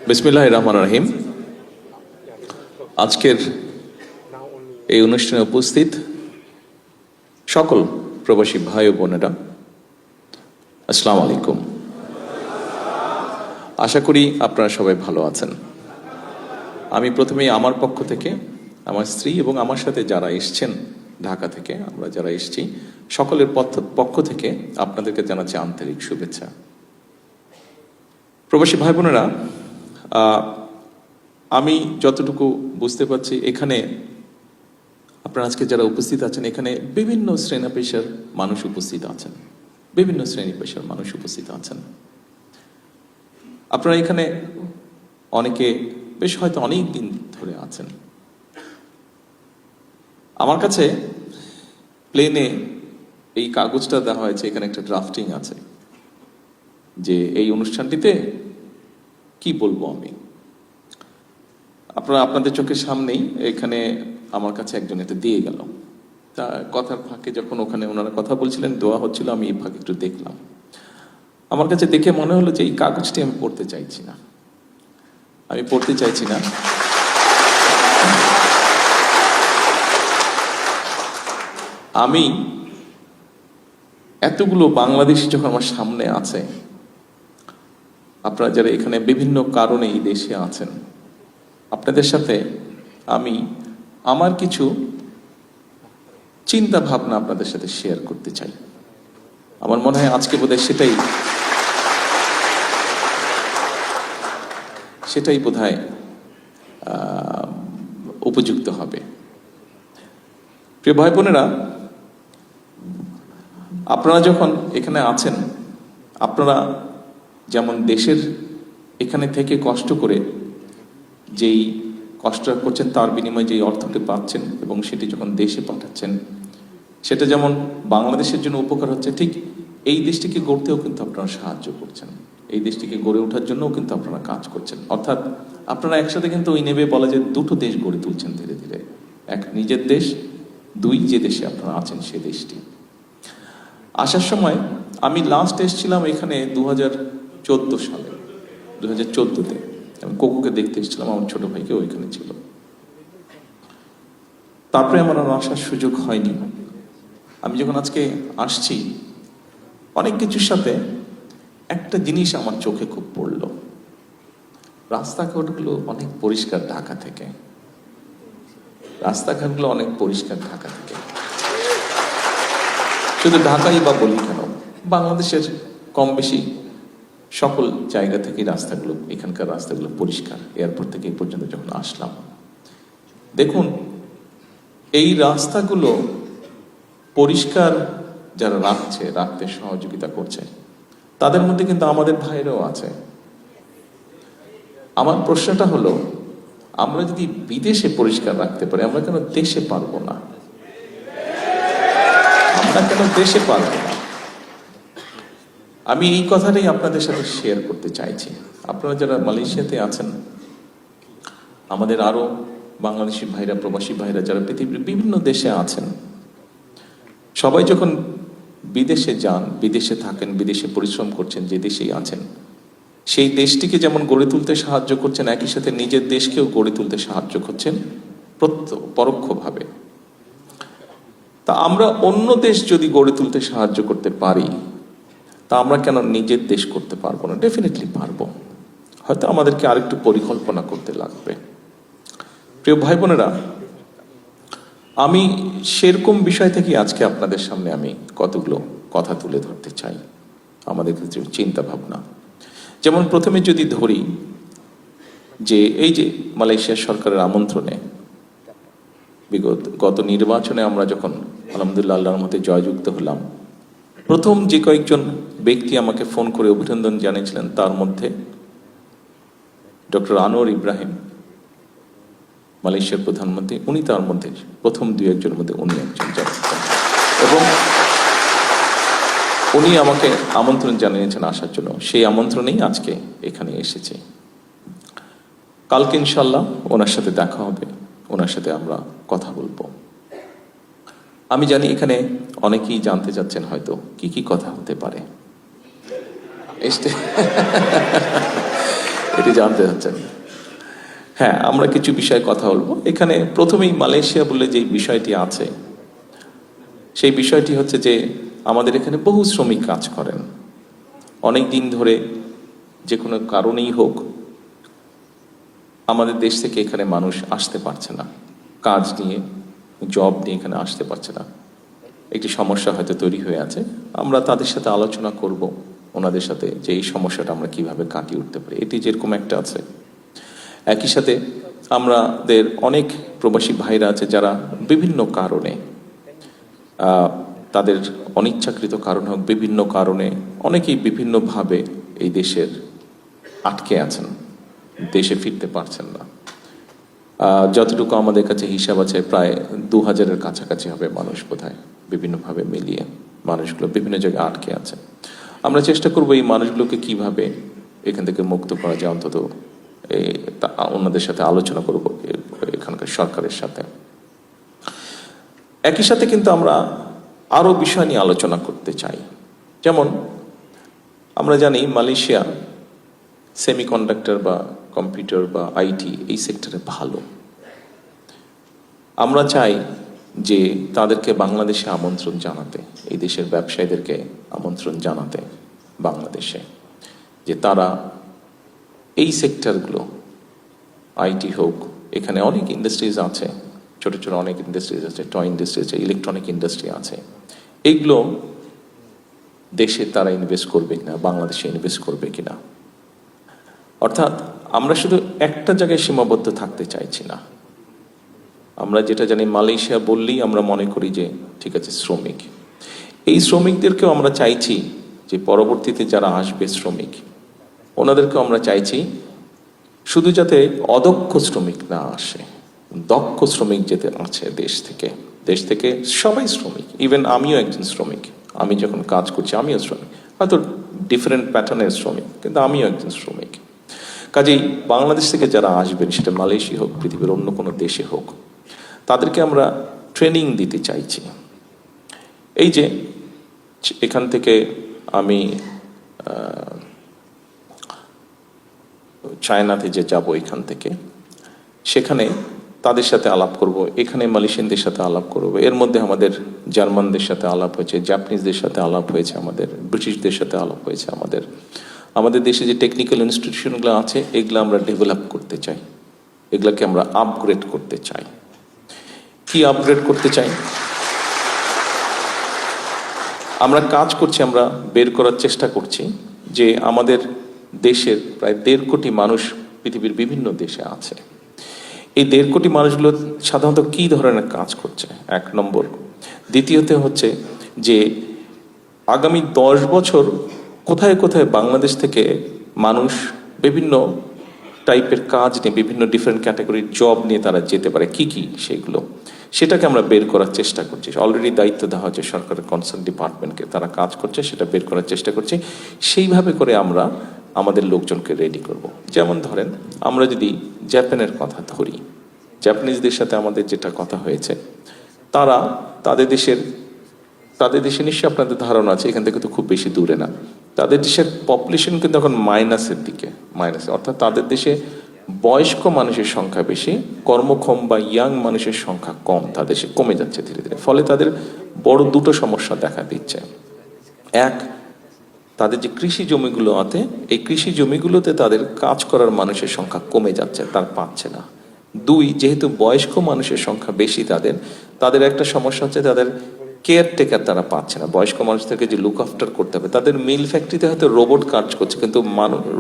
বিসমিল্লাহির রহমানির রহিম। আজকের এই অনুষ্ঠানে উপস্থিত সকল প্রবাসী ভাই ও বোনেরা, আসসালামু আলাইকুম। আশা করি আপনারা সবাই ভালো আছেন। আমি প্রথমেই আমার পক্ষ থেকে, আমার স্ত্রী এবং আমার সাথে যারা এসছেন ঢাকা থেকে, আমরা যারা এসেছি সকলের পক্ষ থেকে আপনাদেরকে জানাচ্ছি আন্তরিক শুভেচ্ছা। প্রবাসী ভাই বোনেরা, আমি যতটুকু বুঝতে পারছি এখানে আপনারা আজকে যারা উপস্থিত আছেন, এখানে বিভিন্ন শ্রেণী পেশার মানুষ উপস্থিত আছেন, বিভিন্ন শ্রেণী পেশার মানুষ উপস্থিত আছেন। আপনারা এখানে অনেকে বেশ হয়তো অনেক দিন ধরে আছেন। আমার কাছে প্লেনে এই কাগজটা দেওয়া হয়েছে, এখানে একটা ড্রাফটিং আছে যে এই অনুষ্ঠানটিতে কি বলবো আমি। আপনারা আপনাদের চোখের সামনেই এখানে আমার কাছে একজন এটা দিয়ে গেল। তা কথার ফাঁকে যখন ওখানে ওনারা কথা বলছিলেন, দোয়া হচ্ছিল, আমি এই ফাঁকে একটু দেখলাম। আমার কাছে দেখে মনে হলো যে এই কাগজটি আমি পড়তে চাইছি না, আমি পড়তে চাইছি না। আমি এতগুলো বাংলাদেশি যখন আমার সামনে আছে, আপনারা যারা এখানে বিভিন্ন কারণে এই দেশে আছেন, আপনাদের সাথে আমি আমার কিছু চিন্তা ভাবনা আপনাদের সাথে শেয়ার করতে চাই। আমার মনে হয় আজকে বোধহয় সেটাই বোধহয় উপযুক্ত হবে। প্রিয় ভাই বোনেরা, আপনারা যখন এখানে আছেন, আপনারা যেমন দেশের এখানে থেকে কষ্ট করে যেই কষ্টটা করছেন তার বিনিময়ে যেই অর্থটি পাচ্ছেন এবং সেটি যখন দেশে পাঠাচ্ছেন, সেটা যেমন বাংলাদেশের জন্য উপকার হচ্ছে, ঠিক এই দেশটিকে গড়তেও কিন্তু আপনারা সাহায্য করছেন, এই দেশটিকে গড়ে ওঠার জন্যও কিন্তু আপনারা কাজ করছেন। অর্থাৎ আপনারা একসাথে কিন্তু ওই নেবে বলা যায় দুটো দেশ গড়ে তুলছেন ধীরে ধীরে। এক নিজের দেশ, দুই যে দেশে আপনারা আছেন সে দেশটি। আসার সময় আমি লাস্ট এসেছিলাম এখানে 2014 সালে, 2014-তে আমি কোকুকে দেখতে এসেছিলাম, আমার ছোট ভাইকে ওইখানে ছিল। তারপরে আমার আর আসার সুযোগ হয়নি। আমি যখন আজকে আসছি, অনেক কিছুর সাথে একটা জিনিস আমার চোখে খুব পড়লো। রাস্তাঘাটগুলো অনেক পরিষ্কার ঢাকা থেকে, রাস্তাঘাটগুলো অনেক পরিষ্কার ঢাকা থেকে। শুধু ঢাকাই বা বলি কেন, বাংলাদেশের কম বেশি সকল জায়গা থেকে রাস্তাগুলো, এখানকার রাস্তাগুলো পরিষ্কার। এয়ারপোর্ট থেকে এই পর্যন্ত যখন আসলাম, দেখুন এই রাস্তাগুলো পরিষ্কার যারা রাখতে সহযোগিতা করছে, তাদের মধ্যে কিন্তু আমাদের ভাইরাও আছে। আমার প্রশ্নটা হলো, আমরা যদি বিদেশে পরিষ্কার রাখতে পারি, আমরা কেন দেশে পারবো না? আমরা কেন দেশে পারবো না? আমি এই কথাটাই আপনাদের সাথে শেয়ার করতে চাইছি। আপনারা যারা মালয়েশিয়াতে আছেন, আমাদের আরো বাংলাদেশি ভাইরা, প্রবাসী ভাইরা যারা পৃথিবীর বিভিন্ন দেশে আছেন, সবাই যখন বিদেশে যান, বিদেশে থাকেন, বিদেশে পরিশ্রম করছেন, যে দেশেই আছেন, সেই দেশটিকে যেমন গড়ে তুলতে সাহায্য করছেন, একই সাথে নিজের দেশকেও গড়ে তুলতে সাহায্য করছেন পরোক্ষভাবে। তা আমরা অন্য দেশ যদি গড়ে তুলতে সাহায্য করতে পারি, তা আমরা কেন নিজের দেশ করতে পারবো না? ডেফিনেটলি পারবো। হয়তো আমাদেরকে আরেকটু পরিকল্পনা করতে লাগবে। প্রিয় ভাই বোনেরা, আমি সেরকম বিষয় থেকে আজকে আপনাদের সামনে আমি কতগুলো কথা তুলে ধরতে চাই, আমাদের কিছু চিন্তা ভাবনা। যেমন প্রথমে যদি ধরি যে এই যে মালয়েশিয়া সরকারের আমন্ত্রণে গত নির্বাচনে আমরা যখন আলহামদুলিল্লাহ আল্লাহর মতে জয়যুক্ত হলাম, প্রথম যে কয়েকজন ব্যক্তি আমাকে ফোন করে অভিনন্দন জানিয়েছিলেন, তার মধ্যে ডক্টর আনোয়ার ইব্রাহিম, মালয়েশিয়ার প্রধানমন্ত্রী, উনি তার মধ্যে প্রথম দুই একজনের মধ্যে উনি একজন। এবং উনি আমাকে আমন্ত্রণ জানিয়েছেন আসার জন্য, সেই আমন্ত্রণেই আজকে এখানে এসেছি। কালকে ইনশাল্লাহ ওনার সাথে দেখা হবে, ওনার সাথে আমরা কথা বলবো। আমি জানি এখানে অনেকেই জানতে চাচ্ছেন হয়তো কি কি কথা হতে পারে। এটি জানতে চাচ্ছেন। হ্যাঁ, আমরা কিছু বিষয়ে কথা বলবো। এখানে প্রথমেই মালয়েশিয়া বলে যে বিষয়টি আছে, সেই বিষয়টি হচ্ছে যে আমাদের এখানে বহু শ্রমিক কাজ করেন অনেক দিন ধরে, যে কোনো কারণেই হোক আমাদের দেশ থেকে এখানে মানুষ আসতে পারছে না, কাজ নিয়ে জব নিয়ে এখানে আসতে পারছে না। একটি সমস্যা হয়তো তৈরি হয়ে আছে, আমরা তাদের সাথে আলোচনা করব ওনাদের সাথে যে এই সমস্যাটা আমরা কিভাবে কাটিয়ে উঠতে পারি, এটি যেরকম একটা আছে। একই সাথে আমাদের অনেক প্রবাসী ভাইরা আছে যারা বিভিন্ন কারণে, তাদের অনিচ্ছাকৃত কারণ হোক, বিভিন্ন কারণে অনেকেই বিভিন্নভাবে এই দেশের আটকে আছেন, দেশে ফিরতে পারছেন না। যতটুকু আমাদের কাছে হিসাব আছে প্রায় 2000-এর কাছাকাছি হবে মানুষ, বোধহয় বিভিন্নভাবে মিলিয়ে মানুষগুলো বিভিন্ন জায়গায় আটকে আছে। আমরা চেষ্টা করব এই মানুষগুলোকে কিভাবে এখান থেকে মুক্ত করা যায়, অন্তত ওনাদের সাথে আলোচনা করব এখানকার সরকারের সাথে। একই সাথে কিন্তু আমরা আরো বিষয় নিয়ে আলোচনা করতে চাই। যেমন আমরা জানি মালয়েশিয়া সেমিকন্ডাক্টর বা কম্পিউটার বা আইটি এই সেক্টরে ভালো। আমরা চাই যে তাদেরকে বাংলাদেশে আমন্ত্রণ জানাতে, এই দেশের ব্যবসায়ীদেরকে আমন্ত্রণ জানাতে বাংলাদেশে, যে তারা এই সেক্টরগুলো, আইটি হোক, এখানে অনেক ইন্ডাস্ট্রিজ আছে, ছোট ছোট অনেক ইন্ডাস্ট্রিজ আছে, টয় ইন্ডাস্ট্রি আছে, ইলেকট্রনিক ইন্ডাস্ট্রি আছে, এইগুলো দেশে তারা ইনভেস্ট করবে কিনা, বাংলাদেশে ইনভেস্ট করবে কিনা। অর্থাৎ আমরা শুধু একটা জায়গায় সীমাবদ্ধ থাকতে চাইছি না। আমরা যেটা জানি, মালয়েশিয়া বললেই আমরা মনে করি যে ঠিক আছে শ্রমিক, এই শ্রমিকদেরকেও আমরা চাইছি যে পরবর্তীতে যারা আসবে শ্রমিক, ওনাদেরকেও আমরা চাইছি শুধু যাতে অদক্ষ শ্রমিক না আসে, দক্ষ শ্রমিক যেতে আছে দেশ থেকে সবাই শ্রমিক। ইভেন আমিও একজন শ্রমিক, আমি যখন কাজ করছি আমিও শ্রমিক, হয়তো ডিফারেন্ট প্যাটার্নের শ্রমিক, কিন্তু আমিও একজন শ্রমিক। কাজেই বাংলাদেশ থেকে যারা আসবেন, সেটা মালয়েশিয়া হোক, পৃথিবীর অন্য কোনো দেশে হোক, তাদেরকে আমরা ট্রেনিং দিতে চাইছি। এই যে এখান থেকে আমি চায়নাতে যে যাব, এখান থেকে সেখানে তাদের সাথে আলাপ করব, এখানে মালয়েশিয়ানদের সাথে আলাপ করব। এর মধ্যে আমাদের জার্মানদের সাথে আলাপ হয়েছে, জাপানিজদের সাথে আলাপ হয়েছে, আমাদের ব্রিটিশদের সাথে আলাপ হয়েছে। আমাদের দেশে যে টেকনিক্যাল ইনস্টিটিউশনগুলো আছে, এগুলো আমরা ডেভেলপ করতে চাই, এগুলোকে আমরা আপগ্রেড করতে চাই। কি আপগ্রেড করতে চাই? আমরা কাজ করছি, আমরা বের করার চেষ্টা করছি যে আমাদের দেশের প্রায় 1.5 কোটি মানুষ পৃথিবীর বিভিন্ন দেশে আছে। এই 1.5 কোটি মানুষগুলো সাধারণত কি ধরনের কাজ করছে, 1 নম্বর। দ্বিতীয়ত হচ্ছে যে আগামী 10 বছর কোথায় কোথায় বাংলাদেশ থেকে মানুষ বিভিন্ন টাইপের কাজ নিয়ে, বিভিন্ন ডিফারেন্ট ক্যাটাগরির জব নিয়ে তারা যেতে পারে, কি সেইগুলো, সেটাকে আমরা বের করার চেষ্টা করছি। অলরেডি দায়িত্ব দেওয়া হচ্ছে সরকারের কনসার্ন ডিপার্টমেন্টকে, তারা কাজ করছে, সেটা বের করার চেষ্টা করছি। সেইভাবে করে আমরা আমাদের লোকজনকে রেডি করব। যেমন ধরেন, আমরা যদি জাপানের কথা ধরি, জাপানিজদের সাথে আমাদের যেটা কথা হয়েছে, তারা তাদের দেশে নিশ্চয়ই আপনাদের ধারণা আছে, এখান থেকে তো খুব বেশি দূরে না, তাদের দেশের পপুলেশন কিন্তু এখন মাইনাসের দিকে, অর্থাৎ তাদের দেশে বয়স্ক মানুষের সংখ্যা বেশি, কর্মক্ষম বা ইয়াং মানুষের সংখ্যা কম, তাদের দেশে কমে যাচ্ছে ধীরে ধীরে। ফলে তাদের বড় দুটো সমস্যা দেখা দিচ্ছে। এক, তাদের যে কৃষি জমিগুলো আছে, এই কৃষি জমিগুলোতে তাদের কাজ করার মানুষের সংখ্যা কমে যাচ্ছে, তার পাচ্ছে না। 2, যেহেতু বয়স্ক মানুষের সংখ্যা বেশি, তাদের একটা সমস্যা হচ্ছে তাদের কেয়ারটেকার তারা পাচ্ছে না। বয়স্ক মানুষদেরকে যে লুক আফটার করতে হবে, তাদের মিল ফ্যাক্টরিতে হয়তো রোবট কাজ করছে, কিন্তু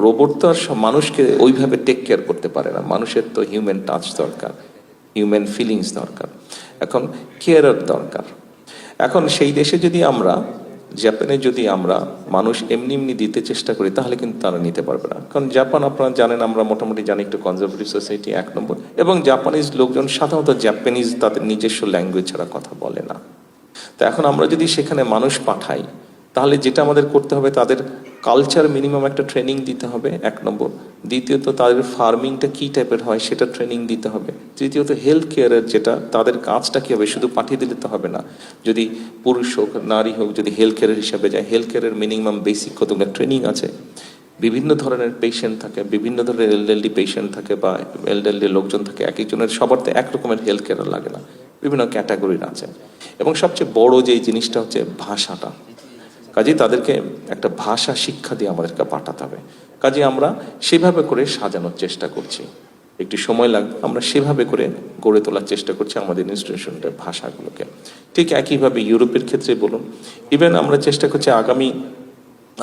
রোবট তো আর মানুষকে ওইভাবে টেক কেয়ার করতে পারে না। মানুষের তো হিউম্যান টাচ দরকার, হিউম্যান ফিলিংস দরকার, এখন কেয়ারার দরকার। এখন সেই দেশে যদি আমরা, জাপানে যদি আমরা মানুষ এমনি দিতে চেষ্টা করি, তাহলে কিন্তু তারা নিতে পারবে না। কারণ জাপান, আপনারা জানেন, আমরা মোটামুটি জানি, একটু কনজারভেটিভ সোসাইটি 1 নম্বর। এবং জাপানিজ লোকজন সাধারণত জাপানিজ তাদের নিজস্ব ল্যাঙ্গুয়েজ ছাড়া কথা বলে না। তো এখন আমরা যদি সেখানে মানুষ পাঠাই, তাহলে যেটা আমাদের করতে হবে, তাদের কালচার মিনিমাম একটা ট্রেনিং দিতে হবে, 1 নম্বর। দ্বিতীয়ত, তাদের ফার্মিংটা কি টাইপের হয় সেটা ট্রেনিং দিতে হবে। তৃতীয়ত, হেলথ কেয়ারের যেটা, তাদের কাজটা কি হবে, শুধু পাঠিয়ে দিলে তো হবে না। যদি পুরুষ হোক নারী হোক, যদি হেলথ কেয়ারের হিসাবে যায়, হেলথ কেয়ারের মিনিমাম বেসিক কতগুলো ট্রেনিং আছে, বিভিন্ন ধরনের পেশেন্ট থাকে, বিভিন্ন ধরনের এলডারলি পেশেন্ট থাকে বা এলডারলি লোকজন থাকে, এক একজনের সবার তো এক রকমের হেলথ কেয়ার লাগে না, বিভিন্ন ক্যাটাগরির আছে। এবং সবচেয়ে বড় যে জিনিসটা হচ্ছে ভাষাটা, কাজেই তাদেরকে একটা ভাষা শিক্ষা দিয়ে আমাদেরকে পাঠাতে হবে। কাজে আমরা সেভাবে করে সাজানোর চেষ্টা করছি, একটু সময় লাগবে, আমরা সেভাবে করে গড়ে তোলার চেষ্টা করছি আমাদের ইনস্টিটিউশনের ভাষাগুলোকে। ঠিক একইভাবে ইউরোপের ক্ষেত্রে বলুন, ইভেন আমরা চেষ্টা করছি আগামী,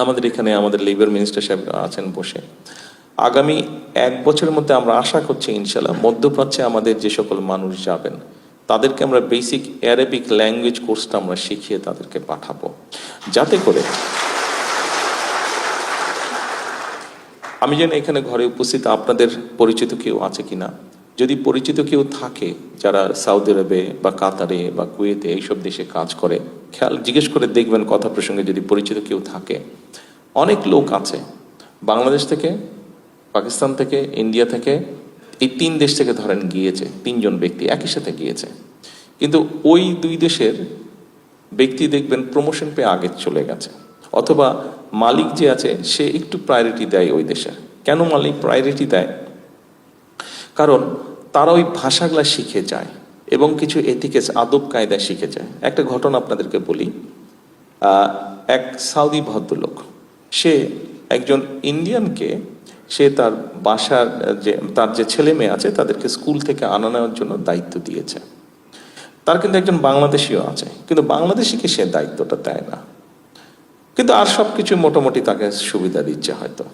আমাদের এখানে আমাদের লেবার মিনিস্টার সাহেব আছেন বসে, আগামী 1 বছরের মধ্যে আমরা আশা করছি ইনশাল্লাহ মধ্যপ্রাচ্যে আমাদের যে সকল মানুষ যাবেন তাদেরকে আমরা বেসিক অ্যারাবিক ল্যাঙ্গুয়েজ কোর্সটা আমরা শিখিয়ে তাদেরকে পাঠাবো, যাতে করে আমি জানি এখানে ঘরে উপস্থিত আপনাদের পরিচিত কেউ আছে কিনা, যদি পরিচিত কেউ থাকে যারা সৌদি আরবে বা কাতারে বা কুয়েতে এইসব দেশে কাজ করে, খেয়াল জিজ্ঞেস করে দেখবেন কথা প্রসঙ্গে যদি পরিচিত কেউ থাকে। অনেক লোক আছে বাংলাদেশ থেকে, পাকিস্তান থেকে, ইন্ডিয়া থেকে, এই 3 দেশ থেকে ধরেন গিয়েছে, 3 জন ব্যক্তি একই সাথে গিয়েছে, কিন্তু ওই 2 দেশের ব্যক্তি দেখবেন প্রমোশন পেয়ে আগে চলে গেছে, অথবা মালিক যে আছে সে একটু প্রায়োরিটি দেয় ওই দেশের। কেন মালিক প্রায়োরিটি দেয়? কারণ তারা ওই ভাষাগুলা শিখে যায় এবং কিছু এথিক্স আদব কায়দা শিখে যায়। একটা ঘটনা আপনাদেরকে বলি, এক সাউদি ভদ্রলোক, সে একজন ইন্ডিয়ানকে, সে তার বাসার তার যে ছেলে মেয়ে আছে তাদেরকে স্কুল থেকে আনা নেওয়ার জন্য দায়িত্ব দিয়েছে। তার কিন্তু একজন বাংলাদেশিও আছে, কিন্তু বাংলাদেশিকে সে দায়িত্বটা দেয় না, কিন্তু আর সবকিছু মোটামুটি তাকে সুবিধা দিচ্ছে হয়তো।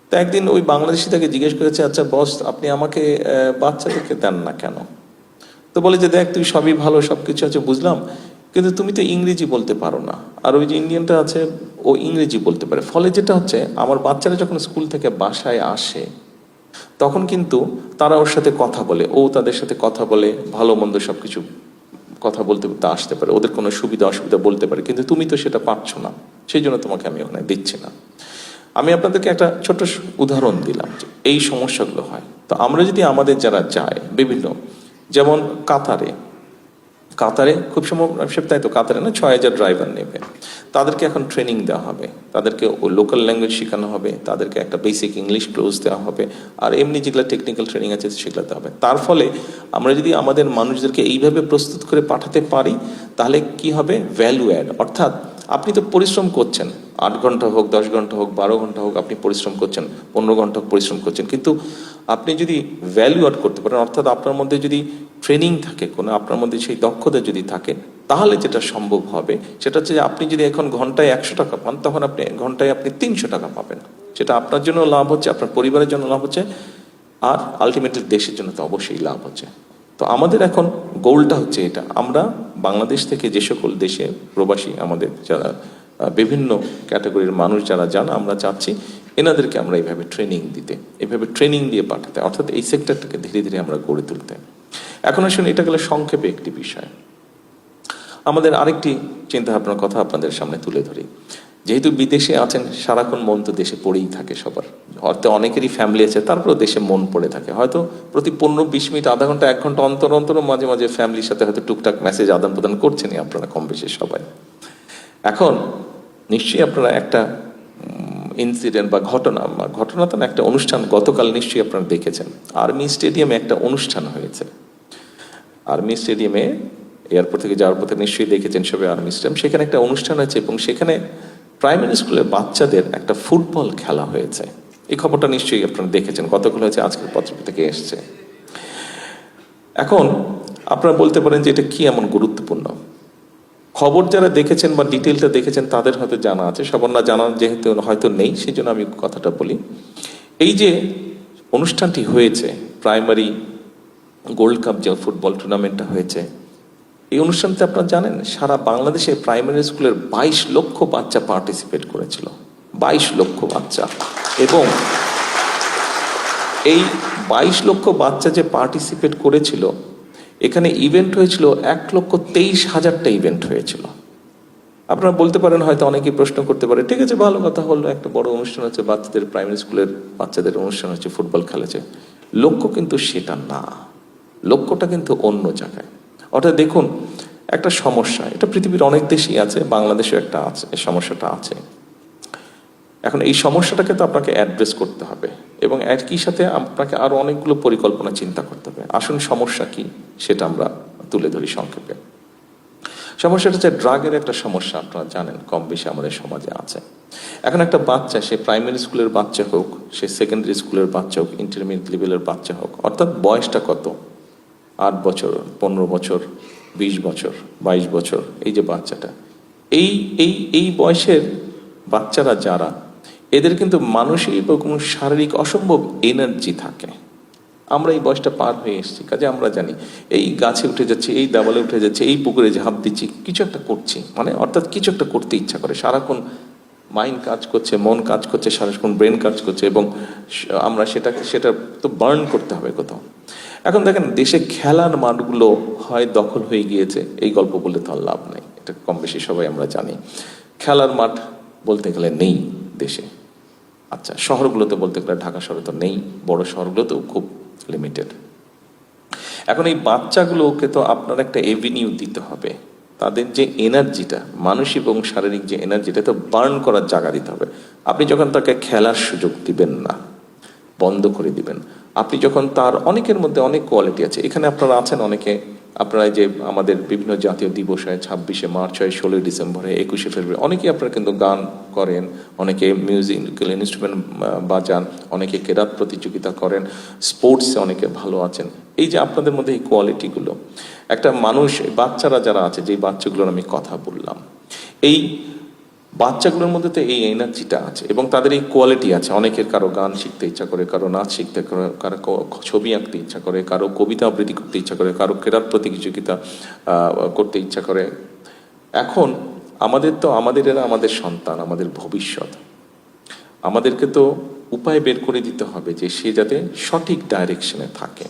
তো একদিন ওই বাংলাদেশি তাকে জিজ্ঞেস করেছে, আচ্ছা বস, আপনি আমাকে বাচ্চাদেরকে দেন না কেন? তো বলে যে, দেখ তুই সবই ভালো, সবকিছু আছে বুঝলাম, কিন্তু তুমি তো ইংরেজি বলতে পারো না, আর ওই যে ইন্ডিয়ানটা আছে ও ইংরেজি বলতে পারে, ফলে যেটা হচ্ছে আমার বাচ্চারা যখন স্কুল থেকে বাসায় আসে তখন কিন্তু তারা ওর সাথে কথা বলে, ও তাদের সাথে কথা বলে, ভালো মন্দ সবকিছু কথা বলতে বলতে আসতে পারে, ওদের কোনো সুবিধা অসুবিধা বলতে পারে, কিন্তু তুমি তো সেটা পারছো না, সেই জন্য তোমাকে আমি ওখানে দিচ্ছি না। আমি আপনাদেরকে একটা ছোট্ট উদাহরণ দিলাম যে এই সমস্যাগুলো হয়। তো আমরা যদি আমাদের যারা যায় বিভিন্ন, যেমন কাতারে খুব সম্ভব তাই তো, কাতারে না 6,000 ড্রাইভার নেবে, তাদেরকে এখন ট্রেনিং দেওয়া হবে, তাদেরকে লোকাল ল্যাঙ্গুয়েজ শেখানো হবে, তাদেরকে একটা বেসিক ইংলিশ ক্লোজ দেওয়া হবে, আর এমনি যেগুলো টেকনিক্যাল ট্রেনিং আছে সেগুলো দেওয়া হবে। তার ফলে আমরা যদি আমাদের মানুষদেরকে এইভাবে প্রস্তুত করে পাঠাতে পারি তাহলে কি হবে, ভ্যালু অ্যাড, অর্থাৎ আপনি তো পরিশ্রম করছেন, 8 ঘন্টা হোক, 10 ঘন্টা হোক, 12 ঘন্টা হোক, আপনি পরিশ্রম করছেন, 15 ঘন্টা হোক পরিশ্রম করছেন, কিন্তু আপনি যদি ভ্যালু অ্যাড করতে পারেন, অর্থাৎ আপনার মধ্যে যদি ট্রেনিং থাকে কোনো, আপনার মধ্যে সেই দক্ষতা যদি থাকে, তাহলে যেটা সম্ভব হবে সেটা হচ্ছে যে আপনি যদি এখন ঘন্টায় 100 টাকা পান, তখন আপনি ঘন্টায় 300 টাকা পাবেন। সেটা আপনার জন্য লাভ হচ্ছে, আপনার পরিবারের জন্য লাভ হচ্ছে, আর আলটিমেটলি দেশের জন্য তো অবশ্যই লাভ হচ্ছে। তো আমাদের এখন গোলটা হচ্ছে এটা, আমরা বাংলাদেশ থেকে যে সকল দেশে প্রবাসী আমাদের যারা বিভিন্ন ক্যাটাগরির মানুষ যারা যান, আমরা চাচ্ছি এনাদেরকে আমরা এইভাবে ট্রেনিং দিতে, এইভাবে ট্রেনিং দিয়ে পাঠাতে, অর্থাৎ এই সেক্টরটাকে ধীরে ধীরে আমরা গড়ে তুলতে। এখন আসলে এটা গেলে সংক্ষেপে একটি বিষয়, আমাদের আরেকটি চিন্তা ভাবনার কথা আপনাদের সামনে তুলে ধরি। যেহেতু বিদেশে আছেন, সারাক্ষণ মন তো দেশে পড়েই থাকে সবার, হয়তো অনেকেরই ফ্যামিলি আছে, তারপরেও দেশে মন পড়ে থাকে, হয়তো প্রতি 15-20 মিনিট, আধা ঘন্টা, 1 ঘন্টা অন্তর অন্তর মাঝে মাঝে ফ্যামিলির সাথে হয়তো টুকটাক মেসেজ আদান প্রদান করছেনই আপনারা কম বেশি সবাই। এখন নিশ্চয়ই আপনারা একটা ইনসিডেন্ট বা ঘটনা তো না, একটা অনুষ্ঠান গতকাল নিশ্চয়ই আপনারা দেখেছেন, আর্মি স্টেডিয়ামে একটা অনুষ্ঠান হয়েছে। আর্মি স্টেডিয়ামে এয়ারপোর্ট থেকে যাওয়ার পথে নিশ্চয়ই দেখেছেন সবাই আর্মি স্টেডিয়াম, সেখানে একটা অনুষ্ঠান হয়েছে এবং সেখানে প্রাইমারি স্কুলের বাচ্চাদের একটা ফুটবল খেলা হয়েছে। এই খবরটা নিশ্চয়ই আপনারা দেখেছেন, গতকাল হয়েছে, আজকের পত্র থেকে এসছে। এখন আপনারা বলতে পারেন যে এটা কি এমন গুরুত্বপূর্ণ খবর, যারা দেখেছেন বা ডিটেলটা দেখেছেন তাদের হয়তো জানা আছে, সবার না জানা যেহেতু হয়তো নেই, সেই জন্য আমি কথাটা বলি। এই যে অনুষ্ঠানটি হয়েছে, প্রাইমারি গোল্ড কাপ যে ফুটবল টুর্নামেন্টটা হয়েছে, এই অনুষ্ঠানতে আপনারা জানেন সারা বাংলাদেশে প্রাইমারি স্কুলের 22 লক্ষ বাচ্চা পার্টিসিপেট করেছিল, 22 লক্ষ বাচ্চা। এবং এই 22 লক্ষ বাচ্চা যে পার্টিসিপেট করেছিল, এখানে ইভেন্ট হয়েছিল 1,23,000টা ইভেন্ট হয়েছিল। আপনারা বলতে পারেন, হয়তো অনেকেই প্রশ্ন করতে পারে, ঠিক আছে ভালো কথা হলো, একটা বড় অনুষ্ঠান হচ্ছে, বাচ্চাদের প্রাইমারি স্কুলের বাচ্চাদের অনুষ্ঠান হচ্ছে, ফুটবল খেলেছে। লক্ষ্য কিন্তু সেটা না, লক্ষ্যটা কিন্তু অন্য জায়গায়। অর্থাৎ দেখুন, একটা সমস্যা, এটা পৃথিবীর অনেক দেশেই আছে, বাংলাদেশেও একটা আছে, এই সমস্যাটা আছে। এখন এই সমস্যাটাকে তো আপনাকে অ্যাড্রেস করতে হবে এবং একই সাথে আপনাকে আরো অনেকগুলো পরিকল্পনা চিন্তা করতে হবে। আসুন সমস্যা কি সেটা আমরা তুলে ধরি সংক্ষেপে। সমস্যাটা হচ্ছে ড্রাগের একটা সমস্যা, আপনারা জানেন কম বেশি আমাদের সমাজে আছে। এখন একটা বাচ্চা, সে প্রাইমারি স্কুলের বাচ্চা হোক, সে সেকেন্ডারি স্কুলের বাচ্চা হোক, ইন্টারমিডিয়েট লেভেলের বাচ্চা হোক, অর্থাৎ বয়সটা কত, 8 বছর, 15 বছর, 20 বছর, 22 বছর, এই যে বাচ্চাটা, এই এই এই বয়সের বাচ্চারা যারা, এদের কিন্তু মানসিক এবং শারীরিক অসম্ভব এনার্জি থাকে। আমরা এই বয়সটা পার হয়ে এসেছি, কাজে আমরা জানি এই গাছে উঠে যাচ্ছে, এই দেওয়ালে উঠে যাচ্ছে, এই পুকুরে ঝাঁপ দিচ্ছি, কিছু একটা করছি, মানে অর্থাৎ কিছু একটা করতে ইচ্ছা করে, সারাক্ষণ মাইন্ড কাজ করছে, মন কাজ করছে, সারাক্ষণ ব্রেন কাজ করছে, এবং আমরা সেটা তো বার্ন করতে হবে কোথাও। এখন দেখেন দেশে খেলার মাঠগুলো হয় দখল হয়ে গিয়েছে, এই গল্প বলে তো আর লাভ নাই, এটা কম বেশি সবাই আমরা জানি। খেলার মাঠ বলতে গেলে নেই দেশে। আচ্ছা, শহরগুলোতে বলতে গেলে ঢাকা শহরে তো নেই, বড় শহরগুলোতেও খুব লিমিটেড। এখন এই বাচ্চাগুলোকে তো আপনার একটা এভিনিউ দিতে হবে, তাদের যে এনার্জিটা, মানসিক এবং শারীরিক যে এনার্জিটা, তো বার্ন করার জায়গা দিতে হবে। আপনি যখন তাকে খেলার সুযোগ দিবেন না, বন্ধ করে দিবেন, আপনি যখন তার, অনেকের মধ্যে অনেক কোয়ালিটি আছে, এখানে আপনারা আছেন অনেকে, আপনারা যে আমাদের বিভিন্ন জাতীয় দিবস হয়, 26শে মার্চ হয়, 16ই ডিসেম্বর হয়, 21শে ফেব্রুয়ারি, অনেকেই আপনারা কিন্তু গান করেন, অনেকে মিউজিক্যাল ইনস্ট্রুমেন্ট বাজান, অনেকে কেরাত প্রতিযোগিতা করেন, স্পোর্টসে অনেকে ভালো আছেন। এই যে আপনাদের মধ্যে এই কোয়ালিটিগুলো, একটা মানুষ, বাচ্চারা যারা আছে, যেই বাচ্চাগুলোর আমি কথা বললাম, এই বাচ্চাগুলোর মধ্যে তো এই এনার্জিটা আছে এবং তাদের এই কোয়ালিটি আছে। অনেকের কারো গান শিখতে ইচ্ছা করে, কারো নাচ শিখতে করে, কারো ছবি আঁকতে ইচ্ছা করে, কারো কবিতা আবৃত্তি করতে ইচ্ছা করে, কারো কেরাত প্রতিযোগিতা করতে ইচ্ছা করে। এখন আমাদের এরা আমাদের সন্তান, আমাদের ভবিষ্যৎ, আমাদেরকে তো উপায় বের করে দিতে হবে যে সে যাতে সঠিক ডাইরেকশনে থাকে।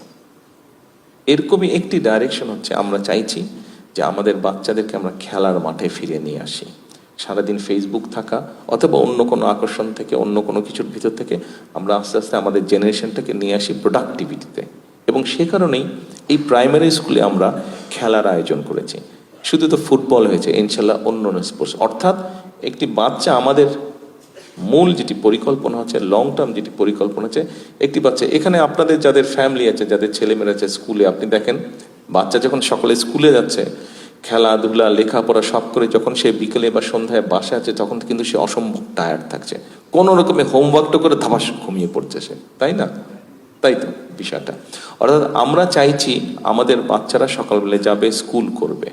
এরকমই একটি ডাইরেকশন হচ্ছে, আমরা চাইছি যে আমাদের বাচ্চাদেরকে আমরা খেলার মাঠে ফিরে নিয়ে আসি। সারাদিন ফেসবুক থাকা অথবা অন্য কোনো আকর্ষণ থেকে, অন্য কোনো কিছুর ভিতর থেকে আমরা আস্তে আস্তে আমাদের জেনারেশনটাকে নিয়ে আসি প্রোডাক্টিভিটিতে। এবং সে কারণেই এই প্রাইমারি স্কুলে আমরা খেলার আয়োজন করেছি। শুধু তো ফুটবল হয়েছে, ইনশাল্লাহ অন্য স্পোর্টস, অর্থাৎ একটি বাচ্চা, আমাদের মূল যেটি পরিকল্পনা হচ্ছে, লং টার্ম যেটি পরিকল্পনা হচ্ছে, একটি বাচ্চা, এখানে আপনাদের যাদের ফ্যামিলি আছে, যাদের ছেলেমেয়েরা আছে স্কুলে, আপনি দেখেন বাচ্চা যখন সকালে স্কুলে যাচ্ছে, খেলাধুলা লেখাপড়া সব করে যখন সে বিকেলে বা সন্ধ্যায় বাসায় আছে, তখন কিন্তু সে অসম্ভব টায়ার্ড থাকছে, কোনো রকমে হোমওয়ার্কটা করে ধাপাস ঘুমিয়ে পড়ছে সে, তাই না? তাই তো বিষয়টা। অর্থাৎ আমরা চাইছি আমাদের বাচ্চারা সকালবেলা যাবে, স্কুল করবে,